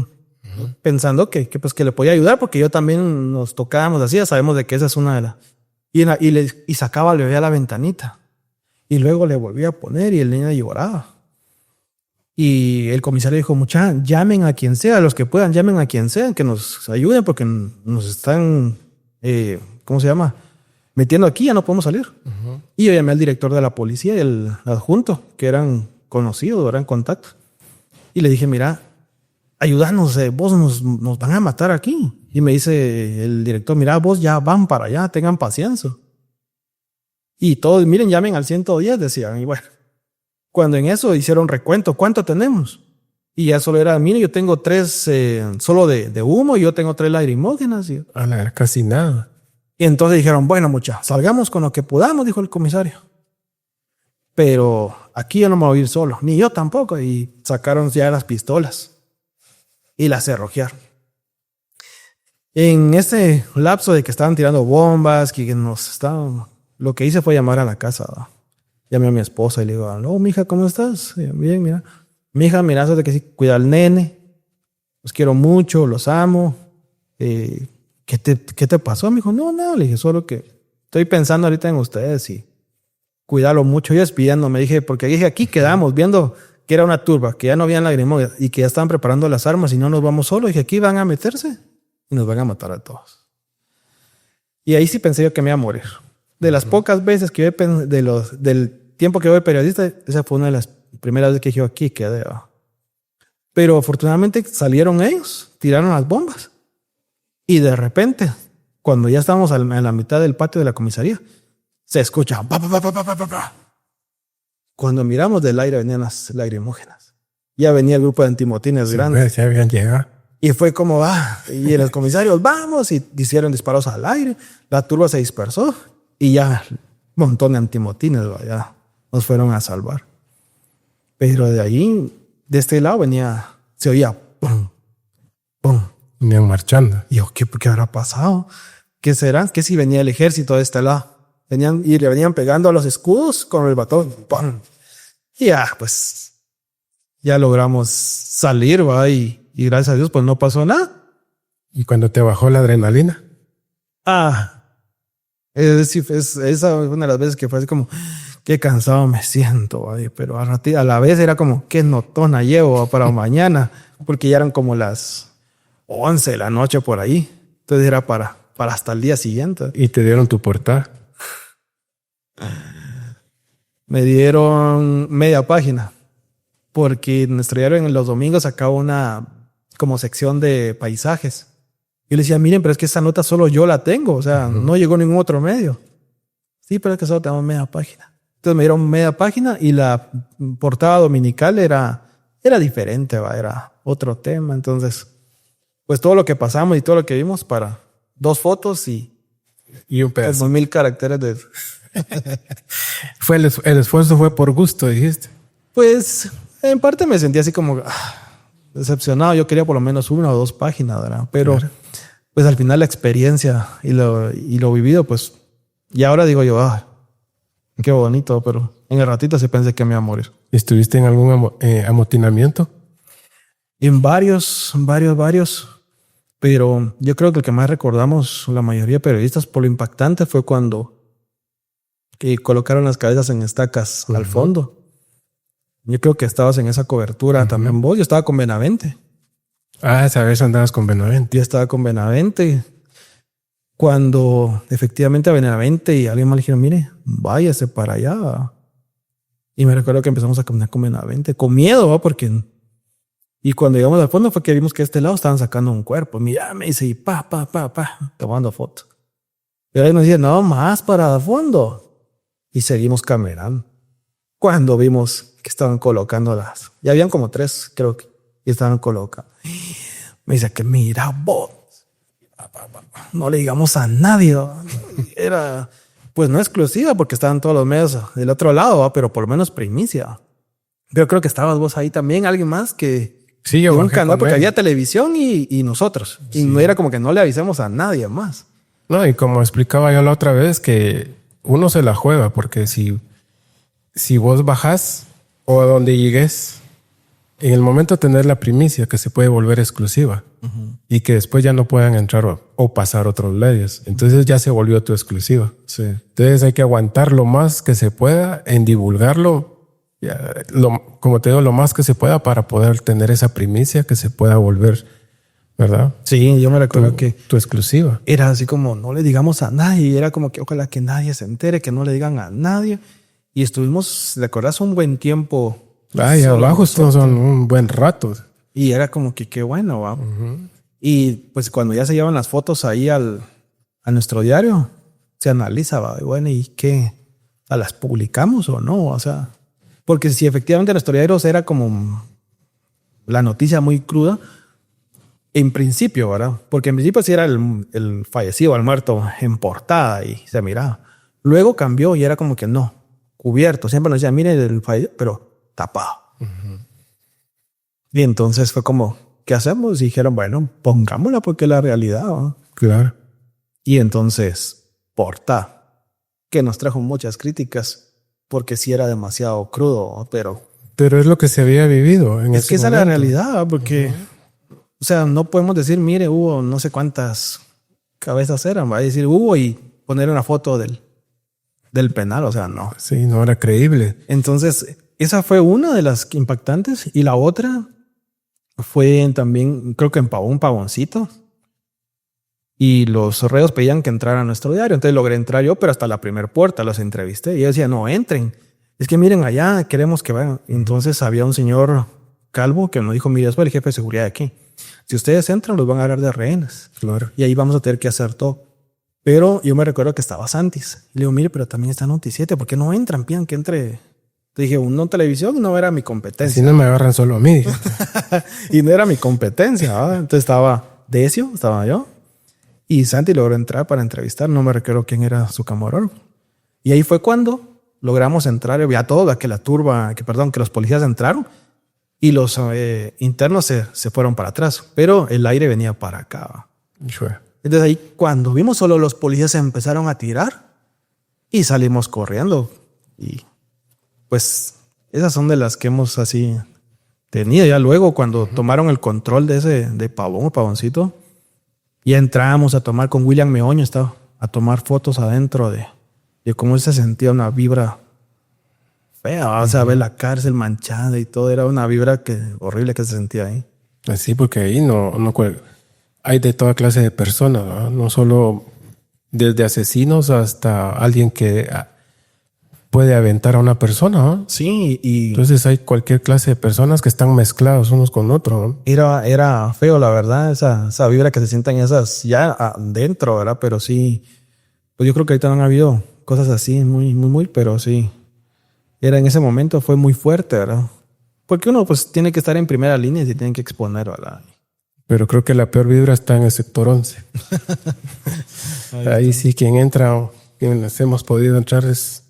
pensando que le podía ayudar, porque yo también nos tocábamos así, ya sabemos de que esa es una de las... Y sacaba al bebé a la ventanita y luego le volvía a poner y el niño lloraba. Y el comisario dijo, llamen a quien sea, los que puedan, llamen a quien sea, que nos ayuden porque nos están, ¿cómo se llama? Metiendo aquí, ya no podemos salir. Y yo llamé al director de la policía y el adjunto, que eran conocidos, eran contactos. Y le dije, mira, ayúdanos, vos nos van a matar aquí. Y me dice el director, mira, vos ya van para allá, tengan paciencia. Y todos, miren, llamen al 110, decían. Y bueno, cuando en eso hicieron recuento, ¿cuánto tenemos? Y ya solo era, mire, yo tengo 3 solo de humo y yo tengo 3 lacrimógenas. Y Casi nada. Y entonces dijeron, bueno, muchachos, salgamos con lo que podamos, dijo el comisario. Pero aquí yo no me voy a ir solo, ni yo tampoco. Y sacaron ya las pistolas y las cerrojearon. En ese lapso de que estaban tirando bombas, lo que hice fue llamar a la casa, ¿no? Llamé a mi esposa y le digo, no, mija, ¿cómo estás? Bien, mira. Mija, mira, eso de que sí, cuida al nene. Los quiero mucho, los amo. ¿Qué te pasó? Me dijo, no, le dije, solo que estoy pensando ahorita en ustedes y cuidarlo mucho. Yo despidiéndome, dije, porque dije, aquí quedamos viendo que era una turba, que ya no habían lagrimógenas y que ya estaban preparando las armas y no nos vamos solos. Dije, aquí van a meterse y nos van a matar a todos. Y ahí sí pensé yo que me iba a morir. De las pocas veces que del tiempo que voy periodista, esa fue una de las primeras veces que yo aquí quedé. Pero afortunadamente salieron ellos, tiraron las bombas. Y de repente, cuando ya estábamos en la mitad del patio de la comisaría, se escucha. Pa, pa, pa, pa, pa, pa, pa. Cuando miramos del aire venían las lacrimógenas. Ya venía el grupo de antimotines grandes. Ya habían llegado. Y fue como, y los comisarios, vamos, y hicieron disparos al aire. La turba se dispersó y ya un montón de antimotines ya nos fueron a salvar. Pero de ahí, de este lado se oía pum, pum. Venían marchando. Y yo, ¿qué habrá pasado? ¿Qué será? ¿Qué si venía el ejército de este lado? Y le venían pegando a los escudos con el batón. ¡Pum! Y ya, pues, ya logramos salir, ¿va? Y gracias a Dios, pues no pasó nada. ¿Y cuando te bajó la adrenalina? Esa fue una de las veces que fue así como, qué cansado me siento, ¿va? Pero a la vez era como, qué notona llevo para mañana, porque ya eran como las 11 de la noche por ahí. Entonces era para hasta el día siguiente. ¿Y te dieron tu portada? Me dieron media página, porque nuestro diario en los domingos sacaba una como sección de paisajes. Yo le decía, miren, pero es que esa nota solo yo la tengo, o sea, no llegó ningún otro medio. Sí, pero es que solo tenemos media página. Entonces me dieron media página y la portada dominical era diferente, ¿va? Era otro tema. Entonces, pues todo lo que pasamos y todo lo que vimos para 2 fotos y un pedazo. 1000 caracteres de... El esfuerzo fue por gusto, dijiste. Pues en parte me sentí así como decepcionado. Yo quería por lo menos 1 o 2 páginas, ¿verdad? Pero pues al final la experiencia y lo vivido, pues, y ahora digo yo, qué bonito, pero en el ratito sí pensé que me iba a morir. ¿Estuviste en algún amotinamiento? En varios, pero yo creo que el que más recordamos la mayoría de periodistas por lo impactante fue cuando colocaron las cabezas en estacas al fondo. Yo creo que estabas en esa cobertura también vos. Yo estaba con Benavente. Esa vez andabas con Benavente. Yo estaba con Benavente. Cuando efectivamente a Benavente y alguien más le dijeron, mire, váyase para allá. Y me recuerdo que empezamos a caminar con Benavente, con miedo, ¿va? Porque... Y cuando llegamos al fondo fue que vimos que a este lado estaban sacando un cuerpo. Mira, me dice, y tomando foto. Pero ahí nos dice, no, más para el fondo. Y seguimos caminando. Cuando vimos que estaban colocando ya habían como 3, creo que, y estaban colocando. Me dice que mira vos, no le digamos a nadie. Era pues no exclusiva porque estaban todos los medios del otro lado, ¿va? Pero por lo menos primicia. Pero creo que estabas vos ahí también, alguien más que... Sí, yo un bajé canal con porque él. había televisión y nosotros. Sí. Y no era como que no le avisemos a nadie más. No, y como explicaba yo la otra vez, que uno se la juega, porque si vos bajás o a donde llegues, en el momento de tener la primicia que se puede volver exclusiva y que después ya no puedan entrar o pasar otros medios. Entonces ya se volvió tu exclusiva. Sí. Entonces hay que aguantar lo más que se pueda en divulgarlo, como te digo, lo más que se pueda para poder tener esa primicia que se pueda volver, ¿verdad? Sí, yo me recuerdo que Tu exclusiva. era así como no le digamos a nadie. Y era como que ojalá que nadie se entere, que no le digan a nadie. Y estuvimos, ¿te acordás? Un buen tiempo. Ay, solo abajo nosotros. son un buen rato. Y era como que qué bueno, ¿va? Y pues cuando ya se llevan las fotos ahí a nuestro diario, se analiza, ¿va? Y bueno, ¿y qué? ¿Las publicamos o no? O sea, porque si efectivamente nuestro diario era como la noticia muy cruda, en principio, ¿verdad? Porque en principio sí era el fallecido, el muerto en portada y se miraba. Luego cambió y era como que no, cubierto. Siempre nos decían, miren el fallecido, pero tapado. Y entonces fue como, ¿qué hacemos? Y dijeron, bueno, pongámosla porque es la realidad, ¿no? Claro. Y entonces, portada, que nos trajo muchas críticas porque sí era demasiado crudo, pero Pero es lo que se había vivido en es ese que esa es la momento. realidad, porque, o sea, no podemos decir, mire, hubo no sé cuántas cabezas eran, va a decir, hubo y poner una foto del penal, o sea, no. Sí, no era creíble. Entonces, esa fue una de las impactantes y la otra fue también, creo que en Pavoncito. Y los reos pedían que entrara a nuestro diario. Entonces logré entrar yo, pero hasta la primera puerta los entrevisté. Y yo decía, no, entren. Es que miren allá, queremos que vayan. Entonces había un señor calvo que nos dijo, mire, soy el jefe de seguridad de aquí. Si ustedes entran, los van a agarrar de rehenes. Claro. Y ahí vamos a tener que hacer todo. Pero yo me recuerdo que estaba Santis. Y le digo, mire, pero también está Noticiete. ¿Por qué no entran? Pidan que entre. Te dije, no televisión no era mi competencia. Si no me agarran solo a mí. Y no era mi competencia, ¿verdad? Entonces estaba Decio, estaba yo. Y Santi logró entrar para entrevistar. No me recuerdo quién era su camarógrafo. Y ahí fue cuando logramos entrar. Ya todo, que los policías entraron y los internos se fueron para atrás. Pero el aire venía para acá. Sure. Entonces ahí cuando vimos solo los policías empezaron a tirar y salimos corriendo. Y pues esas son de las que hemos así tenido. Ya luego cuando tomaron el control de Pavoncito, ya entramos a tomar con William Meoño, estaba a tomar fotos adentro de cómo se sentía una vibra fea. O sea, ver la cárcel manchada y todo. Era una vibra horrible que se sentía ahí. Sí, porque ahí hay de toda clase de personas, ¿no? No solo desde asesinos hasta alguien que puede aventar a una persona, ¿no? Sí, y Entonces hay cualquier clase de personas que están mezclados unos con otros, ¿no? era feo, la verdad, esa vibra que se sientan esas ya adentro, ¿verdad? Pero sí, pues yo creo que ahorita no han habido cosas así muy, pero sí. En ese momento fue muy fuerte, ¿verdad? Porque uno pues tiene que estar en primera línea y se tiene que exponer, ¿verdad? Pero creo que la peor vibra está en el sector 11. Ahí sí, quien entra o quienes hemos podido entrar es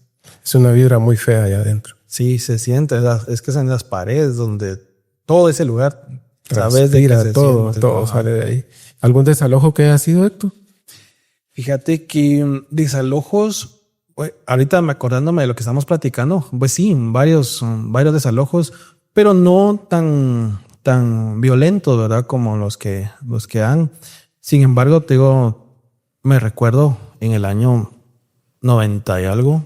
una vibra muy fea allá adentro. Sí, se siente. Es que es en las paredes donde todo ese lugar, sabes de que Transpira, se todo siente, todo sale de ahí. ¿Algún desalojo que haya sido, Héctor? Fíjate que desalojos, ahorita acordándome de lo que estamos platicando, pues sí, varios desalojos, pero no tan violentos, ¿verdad? Como los que han. Sin embargo, te digo, me recuerdo en el año 90 y algo,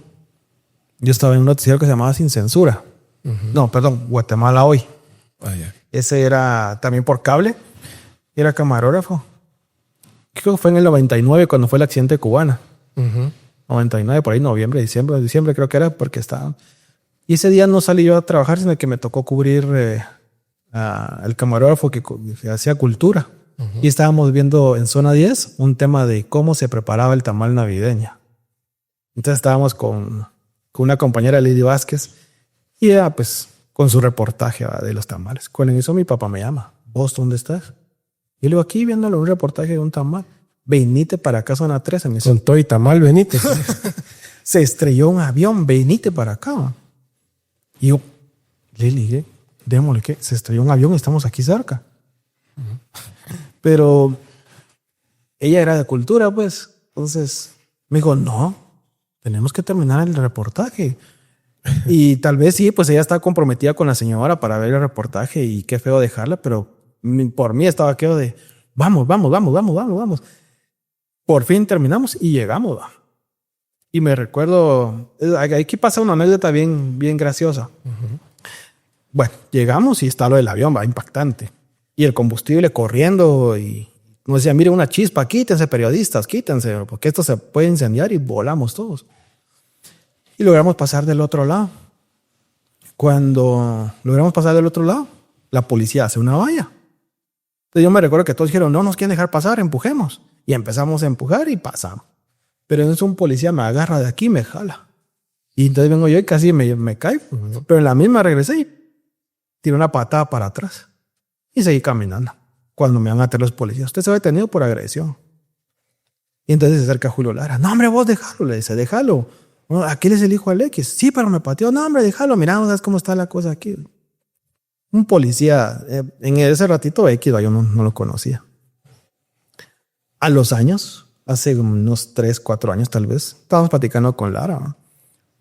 yo estaba en un noticiero que se llamaba Sin Censura. No, perdón, Guatemala Hoy. Vaya. Ese era también por cable. Era camarógrafo. Creo que fue en el 99 cuando fue el accidente de Cubana. 99, por ahí, noviembre, diciembre creo que era, porque estaba. Y ese día no salí yo a trabajar, sino que me tocó cubrir el camarógrafo que hacía cultura. Y estábamos viendo en Zona 10 un tema de cómo se preparaba el tamal navideño. Entonces estábamos con una compañera, Lidy Vázquez, y ella pues con su reportaje, ¿verdad?, de los tamales. Cuando eso mi papá me llama, ¿vos dónde estás? Y luego aquí viéndolo un reportaje de un tamal. Venite para acá, zona 13. Me dice, Con todo y tamal, Benítez. se estrelló un avión, venite para acá. Y yo le dije, démosle que se estrelló un avión y estamos aquí cerca. Pero ella era de cultura, pues. Entonces me dijo, no, tenemos que terminar el reportaje. Y tal vez sí, pues ella estaba comprometida con la señora para ver el reportaje y qué feo dejarla, pero por mí estaba aquello de vamos. Por fin terminamos y llegamos. ¿Va? Y me recuerdo, aquí pasa una anécdota bien graciosa. Bueno, llegamos y está lo del avión, va, impactante. Y el combustible corriendo y nos decía, mire, una chispa, quítense periodistas, quítense, porque esto se puede incendiar y volamos todos. Y logramos pasar del otro lado. Cuando logramos pasar del otro lado, la policía hace una valla. Entonces yo me recuerdo que todos dijeron, no nos quieren dejar pasar, empujemos. Y empezamos a empujar y pasamos. Pero entonces un policía me agarra de aquí y me jala. Y entonces vengo yo y casi me caigo. Pero en la misma regresé y tiré una patada para atrás. Y seguí caminando. Cuando me van a atar los policías, usted se va detenido por agresión. Y entonces se acerca Julio Lara. No, hombre, vos déjalo. Le dice, déjalo. Aquel es el hijo de X. Sí, pero me pateó. No, hombre, déjalo. Mira, ¿sabes cómo está la cosa aquí? Un policía, en ese ratito X, yo no lo conocía. A los años, hace unos 3, 4 años tal vez, estábamos platicando con Lara.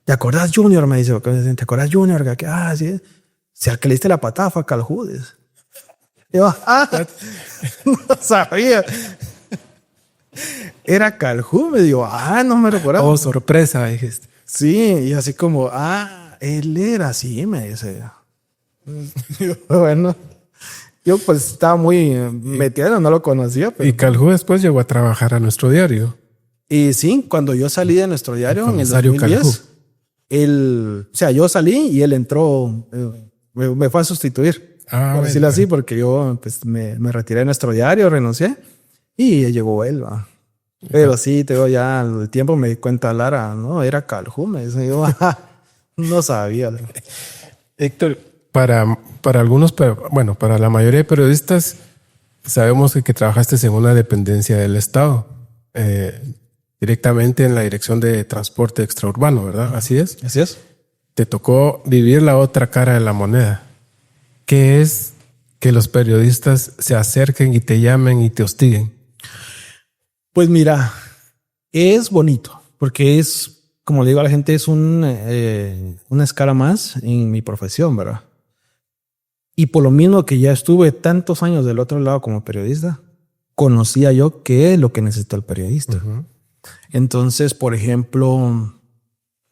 ¿Te acordás, Junior? Me dice, ¿te acordás, Junior? Sí. Si al que le diste la patada fue a Caljudes. Y yo, no sabía. Era Caljú. Me digo, no me recordaba. Oh, sorpresa, dijiste. Sí, y así como, él era así, me dice. Bueno, yo pues estaba muy metido, no lo conocía. Pero... Y Caljú después llegó a trabajar a nuestro diario. Y sí, cuando yo salí de nuestro diario en el 2010, Caljú. yo salí y él entró, me fue a sustituir. Por decirlo así, porque yo pues, me retiré de nuestro diario, renuncié y llegó él. ¿Va? Pero sí, te digo, ya al tiempo me di cuenta, Lara, no, era Caljú. Me dice, yo no sabía. Héctor, para algunos, para la mayoría de periodistas, sabemos que trabajaste en una dependencia del Estado, directamente en la Dirección de Transporte Extraurbano, ¿verdad? ¿Así es? Así es. Te tocó vivir la otra cara de la moneda. ¿Qué es que los periodistas se acerquen y te llamen y te hostiguen? Pues mira, es bonito, porque es, como le digo a la gente, es una escala más en mi profesión, ¿verdad? Y por lo mismo que ya estuve tantos años del otro lado como periodista, conocía yo qué es lo que necesita el periodista. Uh-huh. Entonces, por ejemplo,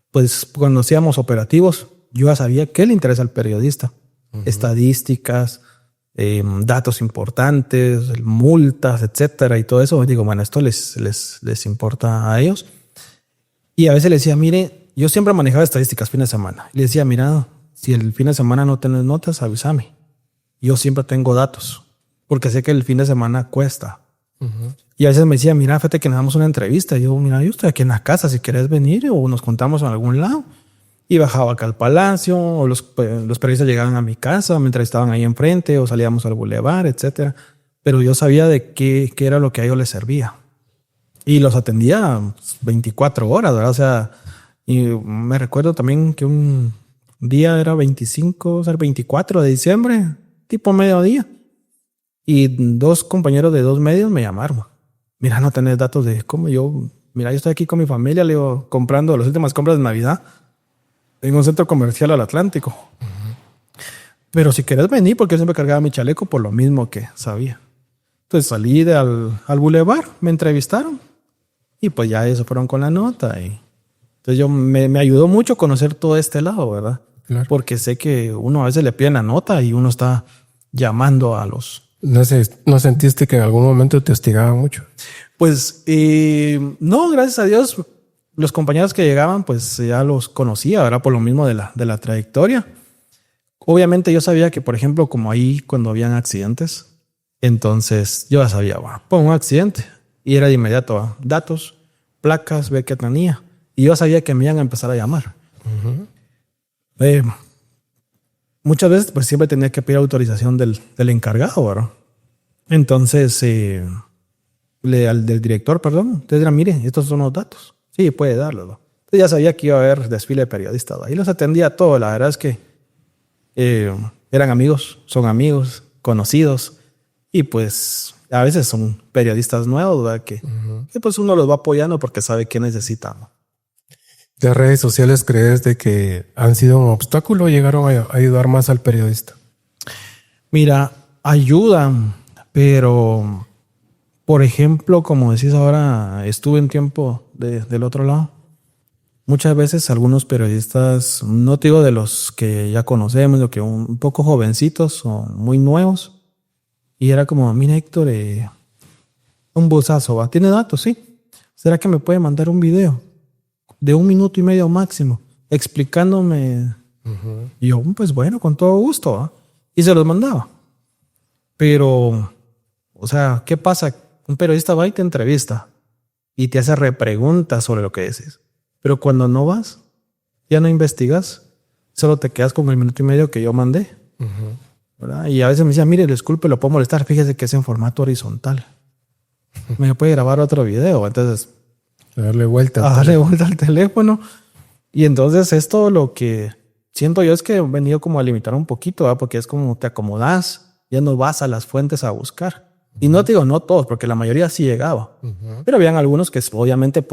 pues cuando hacíamos operativos, yo ya sabía qué le interesa al periodista. Uh-huh. Estadísticas, datos importantes, multas, etcétera, y todo eso. Digo, bueno, esto les importa a ellos. Y a veces les decía, mire, yo siempre manejaba estadísticas fin de semana. Le decía, mira, si el fin de semana no tenés notas, avísame. Yo siempre tengo datos, porque sé que el fin de semana cuesta. Uh-huh. Y a veces me decía, mira, fíjate que nos damos una entrevista. Y yo, mira, yo estoy aquí en la casa, si quieres venir o nos contamos en algún lado. Y bajaba acá al Palacio, o los periodistas llegaban a mi casa, me entrevistaban ahí enfrente, o salíamos al bulevar, etcétera. Pero yo sabía de qué era lo que a ellos les servía. Y los atendía 24 horas, ¿verdad? O sea, y me recuerdo también que un día era 24 de diciembre, tipo mediodía. Y 2 compañeros de 2 medios me llamaron. Mira, no tenés datos de cómo yo estoy aquí con mi familia, le digo, comprando las últimas compras de Navidad en un centro comercial al Atlántico. Uh-huh. Pero si querés venir, porque yo siempre cargaba mi chaleco por lo mismo que sabía. Entonces salí al bulevar, me entrevistaron y pues ya eso fueron con la nota. Y entonces me ayudó mucho conocer todo este lado, ¿verdad? Claro. Porque sé que uno a veces le pide la nota y uno está llamando a los... ¿No sentiste que en algún momento te hostigaban mucho? Pues no, gracias a Dios. Los compañeros que llegaban, pues ya los conocía, ¿verdad? Por lo mismo de la trayectoria. Obviamente yo sabía que, por ejemplo, como ahí cuando habían accidentes, entonces yo ya sabía, bueno, pues un accidente. Y era de inmediato, ¿verdad? Datos, placas, ver qué tenía. Y yo sabía que me iban a empezar a llamar. Uh-huh. Muchas veces, pues siempre tenía que pedir autorización del encargado, ¿verdad? Entonces, al del director, perdón, entonces era, mire, estos son los datos. Sí, puede darlos, ¿no? Entonces ya sabía que iba a haber desfile de periodistas, ¿no? Ahí los atendía a todos. La verdad es que eran amigos, son amigos, conocidos. Y pues a veces son periodistas nuevos, ¿verdad? Que pues uno los va apoyando porque sabe qué necesitan, ¿no? ¿De redes sociales crees de que han sido un obstáculo o llegaron a ayudar más al periodista? Mira, ayudan, pero por ejemplo, como decís ahora, estuve un tiempo del otro lado. Muchas veces algunos periodistas, no te digo de los que ya conocemos, lo que un poco jovencitos o muy nuevos, y era como, mira Héctor, un busazo, ¿va? ¿Tiene datos? Sí. ¿Será que me puede mandar un video de 1 minuto y medio máximo explicándome? Y yo, pues bueno, con todo gusto, ¿va? Y se los mandaba. Pero, o sea, ¿qué pasa? Un periodista va y te entrevista y te hace repreguntas sobre lo que dices. Pero cuando no vas, ya no investigas, solo te quedas con el 1 minuto y medio que yo mandé. ¿Verdad? Y a veces me decía, mire, disculpe, lo puedo molestar, fíjese que es en formato horizontal. Me puede grabar otro video. Entonces, Darle vuelta. darle vuelta al teléfono. Y entonces esto lo que siento yo es que he venido como a limitar un poquito, ¿verdad? Porque es como te acomodas, ya no vas a las fuentes a buscar. Y no te digo no todos, porque la mayoría sí llegaba. Pero habían algunos que obviamente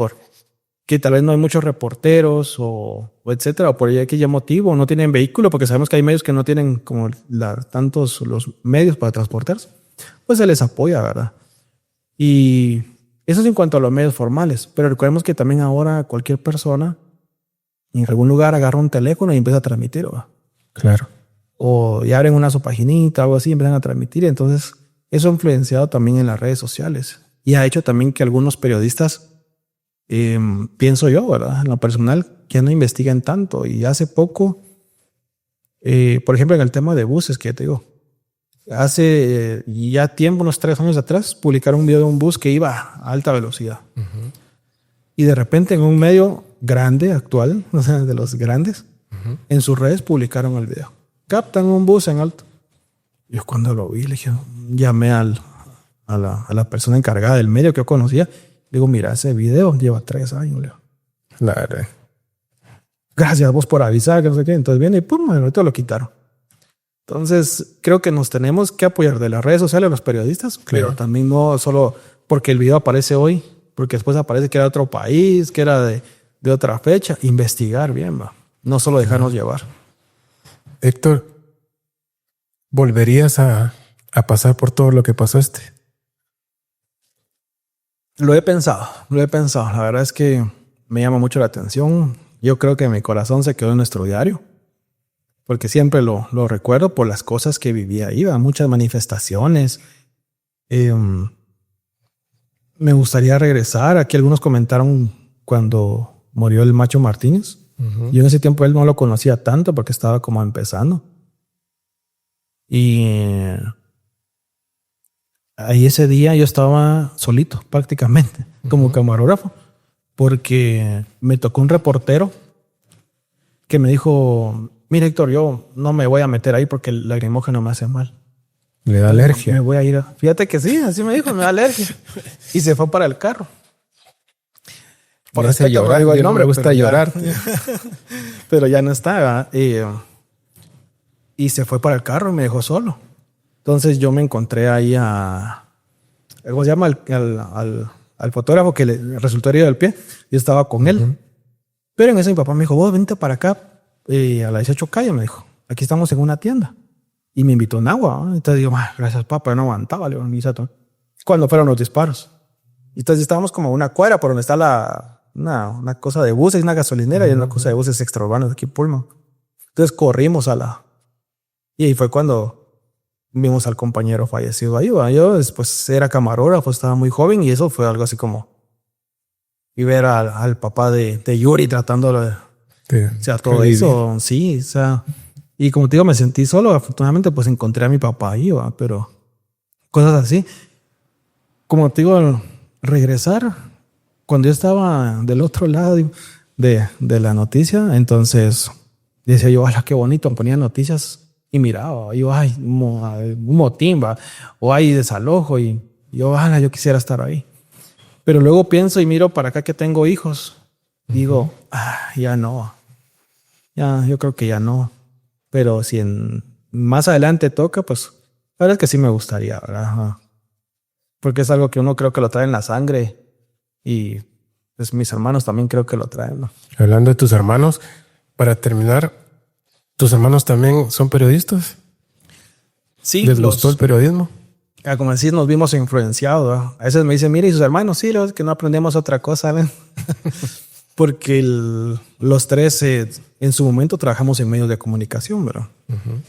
que tal vez no hay muchos reporteros o etcétera, o por X motivo, no tienen vehículo, porque sabemos que hay medios que no tienen como tantos los medios para transportarse, pues se les apoya, ¿verdad? Y eso es en cuanto a los medios formales, pero recordemos que también ahora cualquier persona en algún lugar agarra un teléfono y empieza a transmitir, ¿verdad? Claro. O ya abren una su paginita, algo así, y empiezan a transmitir. Entonces, eso ha influenciado también en las redes sociales y ha hecho también que algunos periodistas, pienso yo, ¿verdad? En lo personal, ya no investiguen tanto. Y hace poco, por ejemplo, en el tema de buses, que te digo, hace ya tiempo, unos 3 años atrás, publicaron un video de un bus que iba a alta velocidad. Y de repente en un medio grande, actual, o sea, de los grandes, en sus redes publicaron el video. Captan un bus en alto. Yo cuando lo vi, le dije, llamé a la persona encargada del medio que yo conocía. Le digo, mira, ese video lleva 3 años. Le digo, Claro. gracias vos por avisar, que no sé qué. Entonces viene y pum, ahorita lo quitaron. Entonces creo que nos tenemos que apoyar de las redes sociales a los periodistas, pero también no solo porque el video aparece hoy, porque después aparece que era de otro país, que era de otra fecha. Investigar bien, va. No solo dejarnos llevar. Héctor, ¿volverías a pasar por todo lo que pasaste? Lo he pensado. La verdad es que me llama mucho la atención. Yo creo que mi corazón se quedó en nuestro diario, porque siempre lo recuerdo por las cosas que vivía ahí, ¿va? Muchas manifestaciones. Me gustaría regresar. Aquí algunos comentaron cuando murió el Macho Martínez. Yo en ese tiempo él no lo conocía tanto porque estaba como empezando. Y ahí ese día yo estaba solito prácticamente como camarógrafo, porque me tocó un reportero que me dijo, mira Héctor, yo no me voy a meter ahí porque el lacrimógeno me hace mal. Le da alergia. Me voy a ir. Fíjate que sí, así me dijo, me da alergia. Y se fue para el carro. Por eso llorar. Digo el Yo nombre, no me gusta pero llorar. pero ya no estaba. Y se fue para el carro y me dejó solo. Entonces yo me encontré ahí ¿cómo se llama? Al fotógrafo que le resultó herido del pie. Yo estaba con él. Pero en eso mi papá me dijo, vos vente para acá a la 18 calle, me dijo. Aquí estamos en una tienda. Y me invitó en agua. ¿No? Entonces digo, gracias papá, yo no aguantaba. Le digo, cuando fueron los disparos. Entonces estábamos como a una cuadra por donde está una cosa de buses, una gasolinera y una cosa de buses extraurbanos aquí en Pullman. Entonces corrimos y ahí fue cuando vimos al compañero fallecido ahí. Yo después era camarógrafo, estaba muy joven y eso fue algo así como y ver al papá de Yuri tratándolo de... O sea, todo eso, sí, o sea... Y como te digo, me sentí solo. Afortunadamente, pues encontré a mi papá ahí, pero cosas así. Como te digo, regresar, cuando yo estaba del otro lado de la noticia, entonces decía yo, ¡hala, qué bonito! Ponía noticias Y miraba, yo, ay, un motín, va, o hay desalojo, y yo, yo quisiera estar ahí. Pero luego pienso y miro para acá que tengo hijos. Digo, ya no. Ya, yo creo que ya no. Pero si más adelante toca, pues la verdad es que sí me gustaría, ¿verdad? Ajá. Porque es algo que uno creo que lo trae en la sangre. Y pues mis hermanos también creo que lo traen, ¿no? Hablando de tus hermanos, para terminar, ¿tus hermanos también son periodistas? Sí. ¿Les gustó el periodismo? Como decís, nos vimos influenciados, ¿verdad? A veces me dicen, mire, ¿y sus hermanos? Sí, es que no aprendemos otra cosa, ¿ven? Porque los tres en su momento trabajamos en medios de comunicación, ¿verdad? Uh-huh.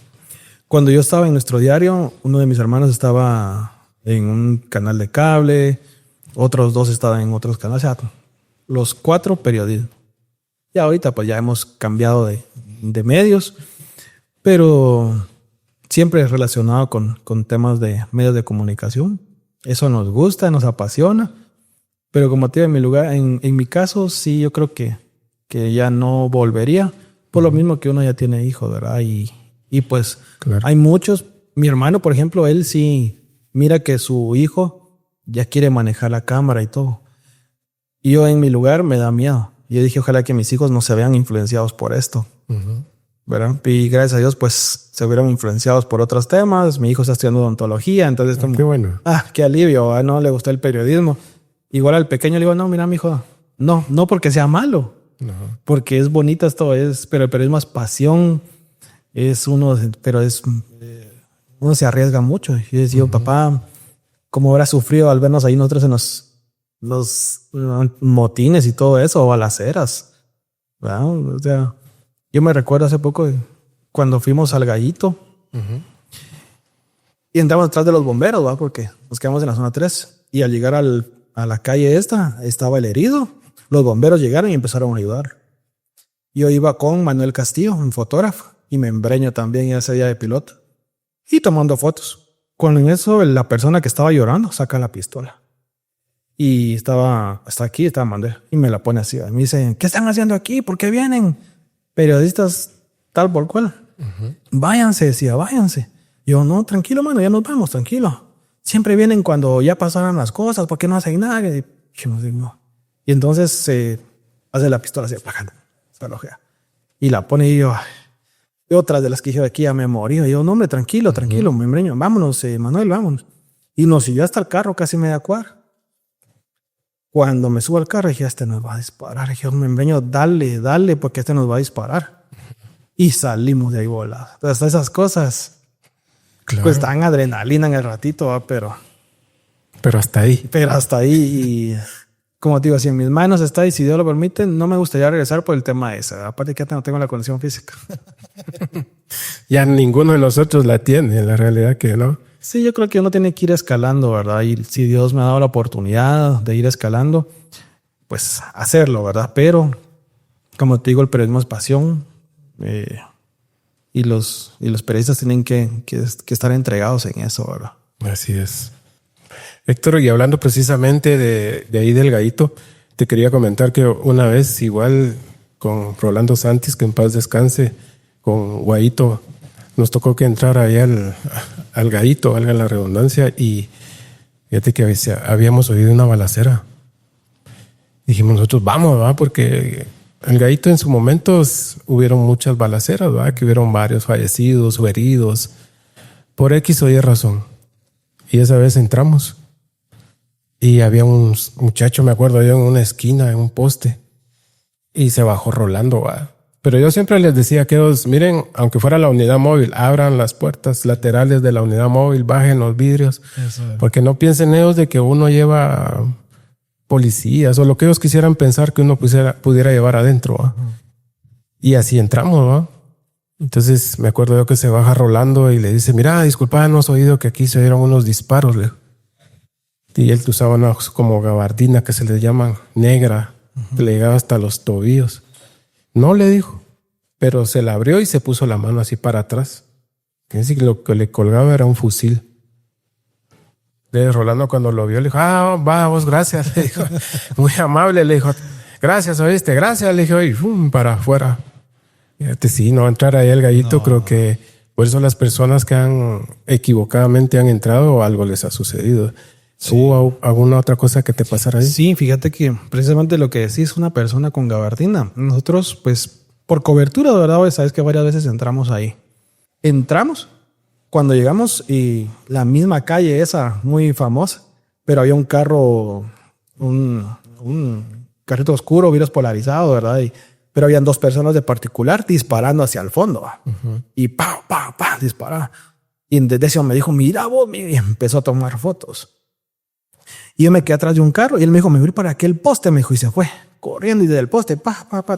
Cuando yo estaba en nuestro diario, uno de mis hermanos estaba en un canal de cable, otros dos estaban en otros canales, o sea, los 4 periodismo. Y ahorita pues ya hemos cambiado de medios, pero siempre relacionado con temas de medios de comunicación. Eso nos gusta, nos apasiona. Pero como te digo, en mi lugar, en mi caso, sí, yo creo que ya no volvería. Por lo mismo que uno ya tiene hijos, ¿verdad? Y pues claro, hay muchos. Mi hermano, por ejemplo, él sí mira que su hijo ya quiere manejar la cámara y todo. Y yo en mi lugar me da miedo. Yo dije, ojalá que mis hijos no se vean influenciados por esto. Uh-huh. ¿Verdad? Y gracias a Dios, pues se vieron influenciados por otros temas. Mi hijo está estudiando odontología, entonces qué bueno. Qué alivio, no le gustó el periodismo. Igual al pequeño le digo, no, mira, mi hijo, no porque sea malo, no, porque es bonita esto, pero el periodismo es pasión, pero uno se arriesga mucho. Y yo decía, uh-huh, papá, ¿cómo habrá sufrido al vernos ahí nosotros en los motines y todo eso, o balaceras? ¿Verdad? O sea, yo me recuerdo hace poco cuando fuimos al Gallito, uh-huh, y entramos detrás de los bomberos, ¿va? Porque nos quedamos en la zona 3, y al llegar a la calle estaba el herido. Los bomberos llegaron y empezaron a ayudar. Yo iba con Manuel Castillo, un fotógrafo, y me embreño también ese día de piloto, y tomando fotos. Cuando en eso la persona que estaba llorando saca la pistola. Y estaba Manuel, y me la pone así. Me dice, ¿qué están haciendo aquí? ¿Por qué vienen periodistas tal por cual? Uh-huh. Váyanse, decía, váyanse. Yo, no, tranquilo, mano, ya nos vamos, tranquilo. Siempre vienen cuando ya pasaron las cosas, ¿por qué no hacen nada? Y entonces hace la pistola así, se relojea. Y la pone y yo otras de las que dije aquí ya me morí. Y yo, no, hombre, tranquilo, uh-huh, membreño, vámonos, Manuel, vámonos. Y nos siguió hasta el carro, casi media cuadra. Cuando me subo al carro, dije, este nos va a disparar. Dije, membreño, dale, porque este nos va a disparar. Y salimos de ahí volados. Entonces, esas cosas, claro, pues dan adrenalina en el ratito, pero hasta ahí. Y como te digo, si en mis manos está y si Dios lo permite, no me gustaría regresar por el tema ese. Aparte que ya no tengo la condición física. Ya ninguno de nosotros la tiene, en la realidad que no. Sí, yo creo que uno tiene que ir escalando, ¿verdad? Y si Dios me ha dado la oportunidad de ir escalando, pues hacerlo, ¿verdad? Pero, como te digo, el periodismo es pasión. Y los periodistas tienen que estar entregados en eso, ¿verdad? Así es. Héctor, y hablando precisamente de ahí del Gallito, te quería comentar que una vez igual con Rolando Santis, que en paz descanse, con Guayito, nos tocó que entrar ahí al Gallito, valga la redundancia, y fíjate que habíamos oído una balacera. Dijimos nosotros, vamos, ¿va? Porque el Gallito en su momento hubieron muchas balaceras, ¿va? Que hubieron varios fallecidos o heridos por X o Y razón. Y esa vez entramos y había un muchacho, me acuerdo, yo en una esquina, en un poste, y se bajó Rolando, ¿va? Pero yo siempre les decía a aquellos, miren, aunque fuera la unidad móvil, abran las puertas laterales de la unidad móvil, bajen los vidrios, porque no piensen ellos de que uno lleva policías o lo que ellos quisieran pensar que uno pudiera llevar adentro, ¿va? Uh-huh. Y así entramos, ¿va? Entonces me acuerdo yo que se baja Rolando y le dice, mira, disculpa, hemos oído que aquí se dieron unos disparos. Y él usaba una como gabardina que se le llaman negra, uh-huh, que le llegaba hasta los tobillos. No, le dijo, pero se la abrió y se puso la mano así para atrás. Que lo que le colgaba era un fusil. Rolando cuando lo vio le dijo, vamos, gracias. Le dijo, muy amable, le dijo, gracias, oíste, gracias, le dijo, y para afuera. Fíjate, sí, no entrar ahí el Gallito, no. Creo que Por eso las personas que equivocadamente han entrado o algo les ha sucedido. Sí. ¿Hubo alguna otra cosa que te pasara ahí? Sí, fíjate que precisamente lo que decís, una persona con gabardina. Nosotros, pues, por cobertura, de verdad, sabes que varias veces entramos ahí. Entramos, cuando llegamos, y la misma calle esa, muy famosa, pero había un carro, un carrito oscuro, vidrios polarizados, ¿verdad? Pero habían 2 personas de particular disparando hacia el fondo. Y pa, disparaba. Y desde ese me dijo, mira vos, y empezó a tomar fotos. Y yo me quedé atrás de un carro y él me dijo, me voy para aquel poste, me dijo, y se fue corriendo y desde el poste,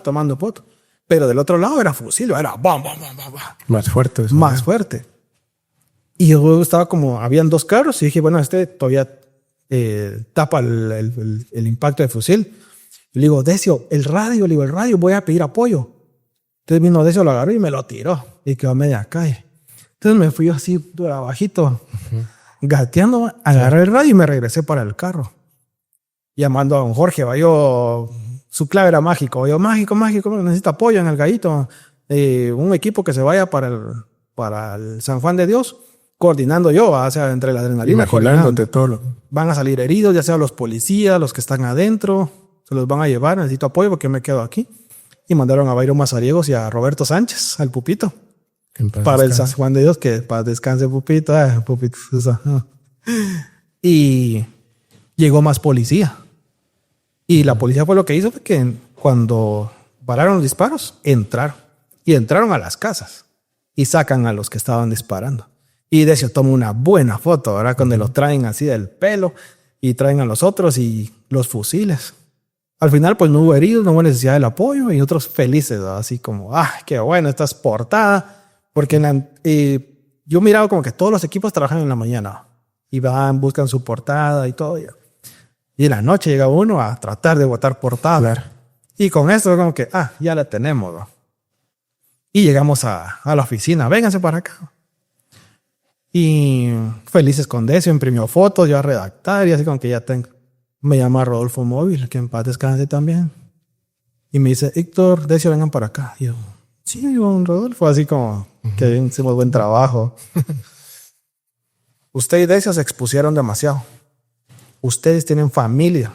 tomando fotos. Pero del otro lado era fusil, era bam. Más fuerte. Eso, más fuerte. Y yo estaba como, habían 2 carros y dije, bueno, este todavía tapa el impacto de fusil. Y le digo, Decio, el radio, voy a pedir apoyo. Entonces vino Decio, lo agarró y me lo tiró y quedó a media calle. Entonces me fui así, abajito, gateando, agarré el radio y me regresé para el carro. Llamando a don Jorge, su clave era mágico. Yo, mágico, necesito apoyo en el gallito. Un equipo que se vaya para el San Juan de Dios, coordinando yo, o sea, entre la adrenalina. Imaginándote todo. Van a salir heridos, ya sea los policías, los que están adentro, se los van a llevar, necesito apoyo porque me quedo aquí. Y mandaron a Bayro Mazariegos y a Roberto Sánchez, al Pupito, para el San Juan de Dios, que para descanse Pupito. Pupito. Y llegó más policía. Y la policía fue lo que hizo, fue que cuando pararon los disparos, entraron a las casas y sacan a los que estaban disparando. Y Decio toma una buena foto, ¿verdad? Cuando los traen así del pelo y traen a los otros y los fusiles. Al final, pues no hubo heridos, no hubo necesidad del apoyo y otros felices, ¿verdad? Así como, qué bueno, esta es portada. Porque yo miraba como que todos los equipos trabajan en la mañana y buscan su portada y todo. Y en la noche llega uno a tratar de botar portada. Claro. Y con esto como que, ya la tenemos, ¿no? Y llegamos a la oficina, vénganse para acá. Y felices con Decio, imprimió fotos, yo a redactar y así como que ya tengo. Me llama Rodolfo Móvil, que en paz descanse también. Y me dice, Héctor, Decio, vengan para acá. Y yo, sí, don Rodolfo, así como que hicimos buen trabajo. Usted y Decio se expusieron demasiado. Ustedes tienen familia.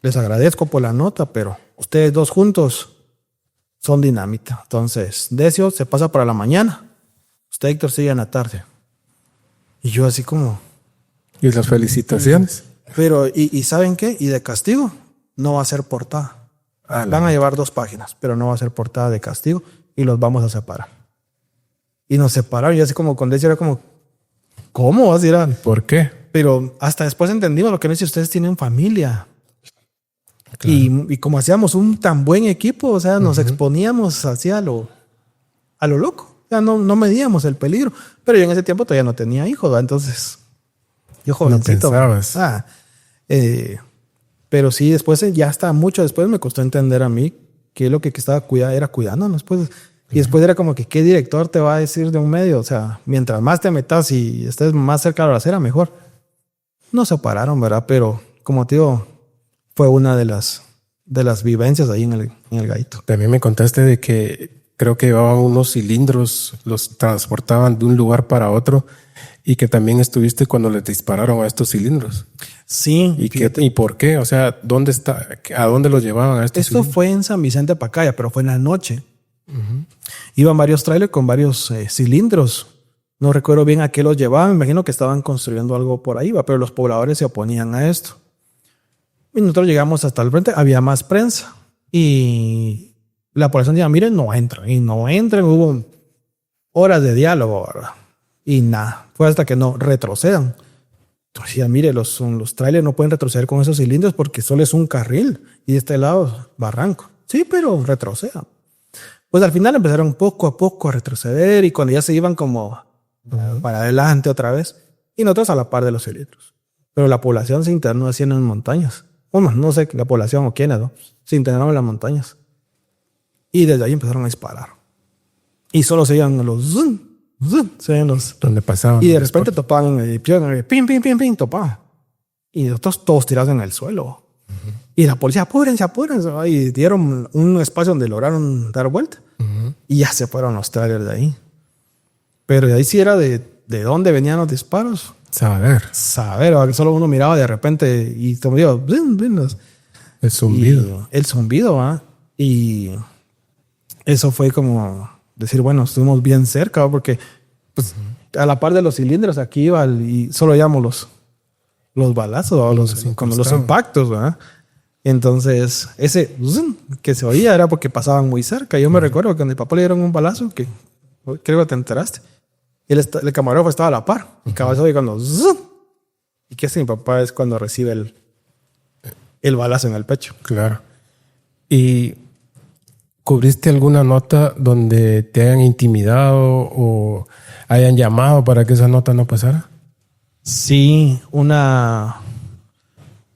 Les agradezco por la nota, pero ustedes 2 juntos son dinamita. Entonces, Decio se pasa para la mañana. Usted, Héctor, sigue en la tarde. Y yo así como... ¿Y las felicitaciones? Pero, ¿y saben qué? Y de castigo, no va a ser portada. Van a llevar 2 páginas, pero no va a ser portada de castigo y los vamos a separar. Y nos separaron y así como con Decio era como, ¿cómo vas a ir a...? ¿Por qué? Pero hasta después entendimos lo que no es si ustedes tienen familia. Claro. Y como hacíamos un tan buen equipo, o sea, nos exponíamos así a lo loco. O sea, no medíamos el peligro. Pero yo en ese tiempo todavía no tenía hijos, ¿verdad? Entonces, yo jovencito. No pensabas. Pero sí, después, ya hasta mucho después me costó entender a mí que lo que estaba cuidándonos. Pues. Y después era como que, ¿qué director te va a decir de un medio? O sea, mientras más te metas y estés más cerca de la acera, mejor. Nos separaron, ¿verdad? Pero, como te digo, fue una de las vivencias ahí en el gallito. También me contaste de que creo que llevaban unos cilindros, los transportaban de un lugar para otro y que también estuviste cuando les dispararon a estos cilindros. Sí. ¿Y por qué? O sea, ¿a dónde los llevaban a estos cilindros? Esto fue en San Vicente Pacaya, pero fue en la noche. Iban varios trailers con varios cilindros. No recuerdo bien a qué los llevaban. Me imagino que estaban construyendo algo por ahí, pero los pobladores se oponían a esto. Y nosotros llegamos hasta el frente. Había más prensa. Y la población decía, miren, no entran. Y no entran. Hubo horas de diálogo, ¿verdad? Y nada. Fue hasta que no retrocedan. Entonces decía, mire, los trailers no pueden retroceder con esos cilindros porque solo es un carril. Y de este lado, barranco. Sí, pero retrocedan. Pues al final empezaron poco a poco a retroceder. Y cuando ya se iban como... para adelante otra vez y nosotros a la par de los cilindros, pero la población se internó así en las montañas. Bueno, no sé la población o quiénes, ¿no? Se internaron en las montañas y desde ahí empezaron a disparar y solo se iban los se iban los donde pasaban y de repente topaban pim pim pim pim, topaban y nosotros todos tirados en el suelo. Y la policía, apúrense y dieron un espacio donde lograron dar vuelta y ya se fueron los trailers de ahí. Pero de ahí sí era de dónde venían los disparos. Saber. Solo uno miraba de repente y te dio El zumbido. el zumbido, ¿va? Y eso fue como decir, bueno, estuvimos bien cerca, ¿va? Porque pues, a la par de los cilindros aquí iba y solo oíamos los balazos, ¿va? Con los impactos, ¿va? Entonces, ese que se oía era porque pasaban muy cerca. Yo me recuerdo que cuando mi papá le dieron un balazo, que creo que te enteraste, y el camarógrafo estaba a la par. Y cada vez oye cuando... Y que ese mi papá es cuando recibe el balazo en el pecho. Claro. ¿Y cubriste alguna nota donde te hayan intimidado o hayan llamado para que esa nota no pasara? Sí, una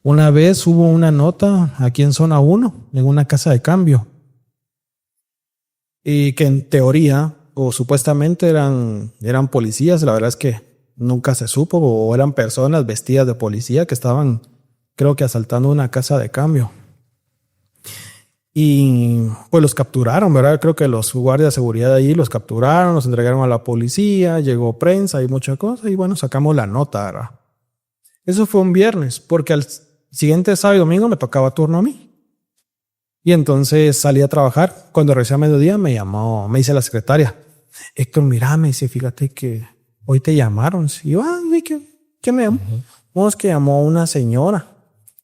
vez hubo una nota aquí en Zona 1, en una casa de cambio. Y que en teoría, o supuestamente eran policías, la verdad es que nunca se supo, o eran personas vestidas de policía que estaban, creo que asaltando una casa de cambio. Y pues los capturaron, ¿verdad? Creo que los guardias de seguridad de allí los capturaron, los entregaron a la policía, llegó prensa y mucha cosa, y bueno, sacamos la nota, ¿verdad? Eso fue un viernes, porque al siguiente sábado y domingo me tocaba turno a mí. Y entonces salí a trabajar. Cuando regresé a mediodía me dice la secretaria, Héctor, mira, me dice, fíjate que hoy te llamaron. Y yo, ¿qué me llamó? Es que llamó una señora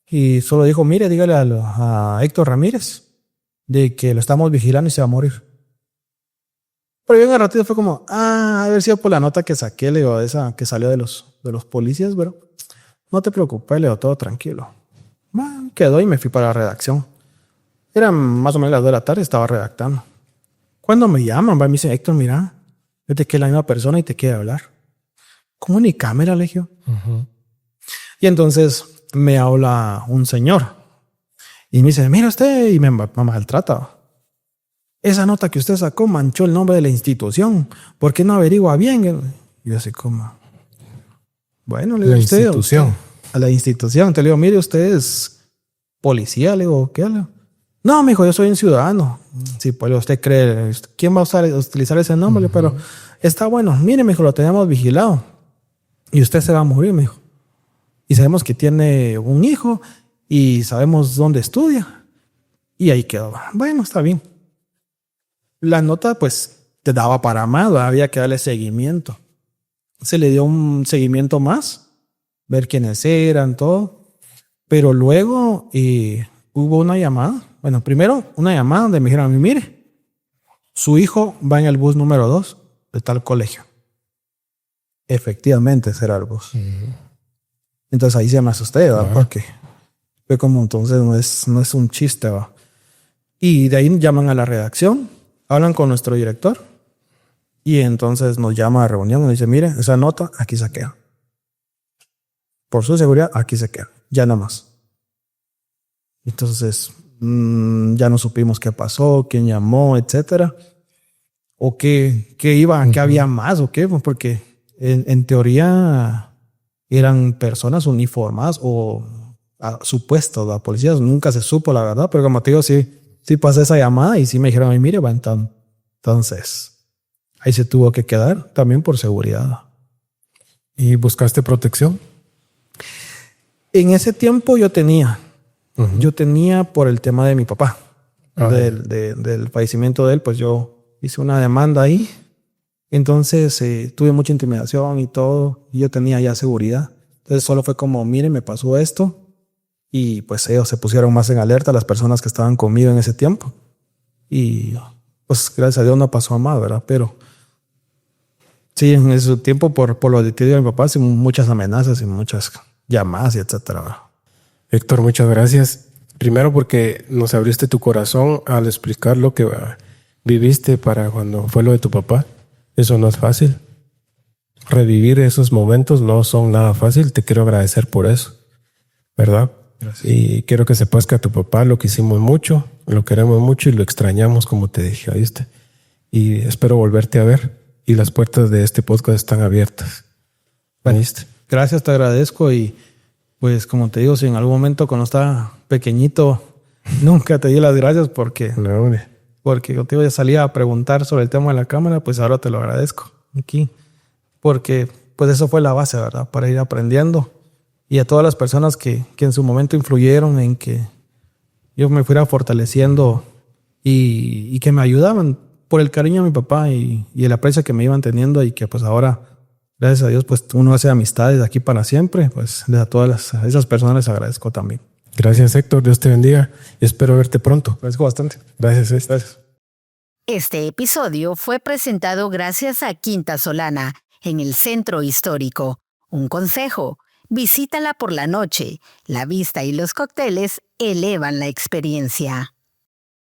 y solo dijo, mire, dígale a Héctor Ramírez de que lo estamos vigilando y se va a morir. Pero yo en el ratito fue como, a ver sido por la nota que saqué, le digo, esa que salió de los policías, pero no te preocupes, le digo, todo tranquilo. Bueno, quedó y me fui para la redacción. Eran más o menos las 2 de la tarde, estaba redactando. Cuando me llaman, me dicen, Héctor, mira, vete que es la misma persona y te quiere hablar. ¿Cómo ni cámara, le dije? Y entonces me habla un señor y me dice, mira usted, y me maltrata. Esa nota que usted sacó manchó el nombre de la institución. ¿Por qué no averigua bien? Y yo así como, bueno, le digo, la institución. A la institución. Te le digo, mire, usted es policía. Le digo, ¿qué? No, me dijo, yo soy un ciudadano. Sí, pues usted cree, ¿quién va a utilizar ese nombre? Pero está bueno. Mire, me dijo, lo tenemos vigilado. Y usted se va a morir, me dijo. Y sabemos que tiene un hijo y sabemos dónde estudia. Y ahí quedó. Bueno, está bien. La nota, pues, te daba para más, había que darle seguimiento. Se le dio un seguimiento más, ver quiénes eran, todo. Pero luego hubo una llamada. Bueno, primero una llamada donde me dijeron a mí, mire, su hijo va en el bus número 2 de tal colegio. Efectivamente, ese era el bus. Entonces ahí se me asusté, ¿verdad? Porque fue como, entonces no es un chiste, ¿verdad? Y de ahí llaman a la redacción, hablan con nuestro director y entonces nos llama a reunión y nos dice, mire, esa nota aquí se queda. Por su seguridad, aquí se queda. Ya nada más. Entonces ya no supimos qué pasó, quién llamó, etcétera. O qué había más o qué, porque en teoría eran personas uniformadas o supuestos, la policía nunca se supo la verdad, pero como te digo, sí pasé esa llamada y sí me dijeron, mire, va, entonces ahí se tuvo que quedar también por seguridad. ¿Y buscaste protección? En ese tiempo yo tenía por el tema de mi papá, del fallecimiento de él, pues yo hice una demanda ahí. Entonces tuve mucha intimidación y todo, y yo tenía ya seguridad. Entonces solo fue como, mire, me pasó esto. Y pues ellos se pusieron más en alerta, las personas que estaban conmigo en ese tiempo. Y pues gracias a Dios no pasó a más, ¿verdad? Pero sí, en ese tiempo por lo detenido de mi papá, sí, muchas amenazas y muchas llamadas y etcétera, ¿verdad? Héctor, muchas gracias. Primero porque nos abriste tu corazón al explicar lo que viviste para cuando fue lo de tu papá. Eso no es fácil. Revivir esos momentos no son nada fácil. Te quiero agradecer por eso, ¿verdad? Gracias. Y quiero que sepas que a tu papá lo quisimos mucho, lo queremos mucho y lo extrañamos, como te dije, ¿viste? Y espero volverte a ver. Y las puertas de este podcast están abiertas. ¿Viste? Gracias, te agradezco. Y pues como te digo, si en algún momento cuando estaba pequeñito nunca te di las gracias porque yo te digo, ya salía a preguntar sobre el tema de la cámara, pues ahora te lo agradezco. aquí, porque pues eso fue la base, ¿verdad? Para ir aprendiendo. Y a todas las personas que en su momento influyeron en que yo me fuera fortaleciendo y que me ayudaban por el cariño a mi papá y el aprecio que me iban teniendo, y que pues ahora, gracias a Dios, pues uno hace amistades de aquí para siempre. Pues a todas esas personas les agradezco también. Gracias, Héctor. Dios te bendiga y espero verte pronto. Agradezco bastante. Gracias, Gracias. Este episodio fue presentado gracias a Quinta Solana, en el Centro Histórico. Un consejo: visítala por la noche. La vista y los cócteles elevan la experiencia.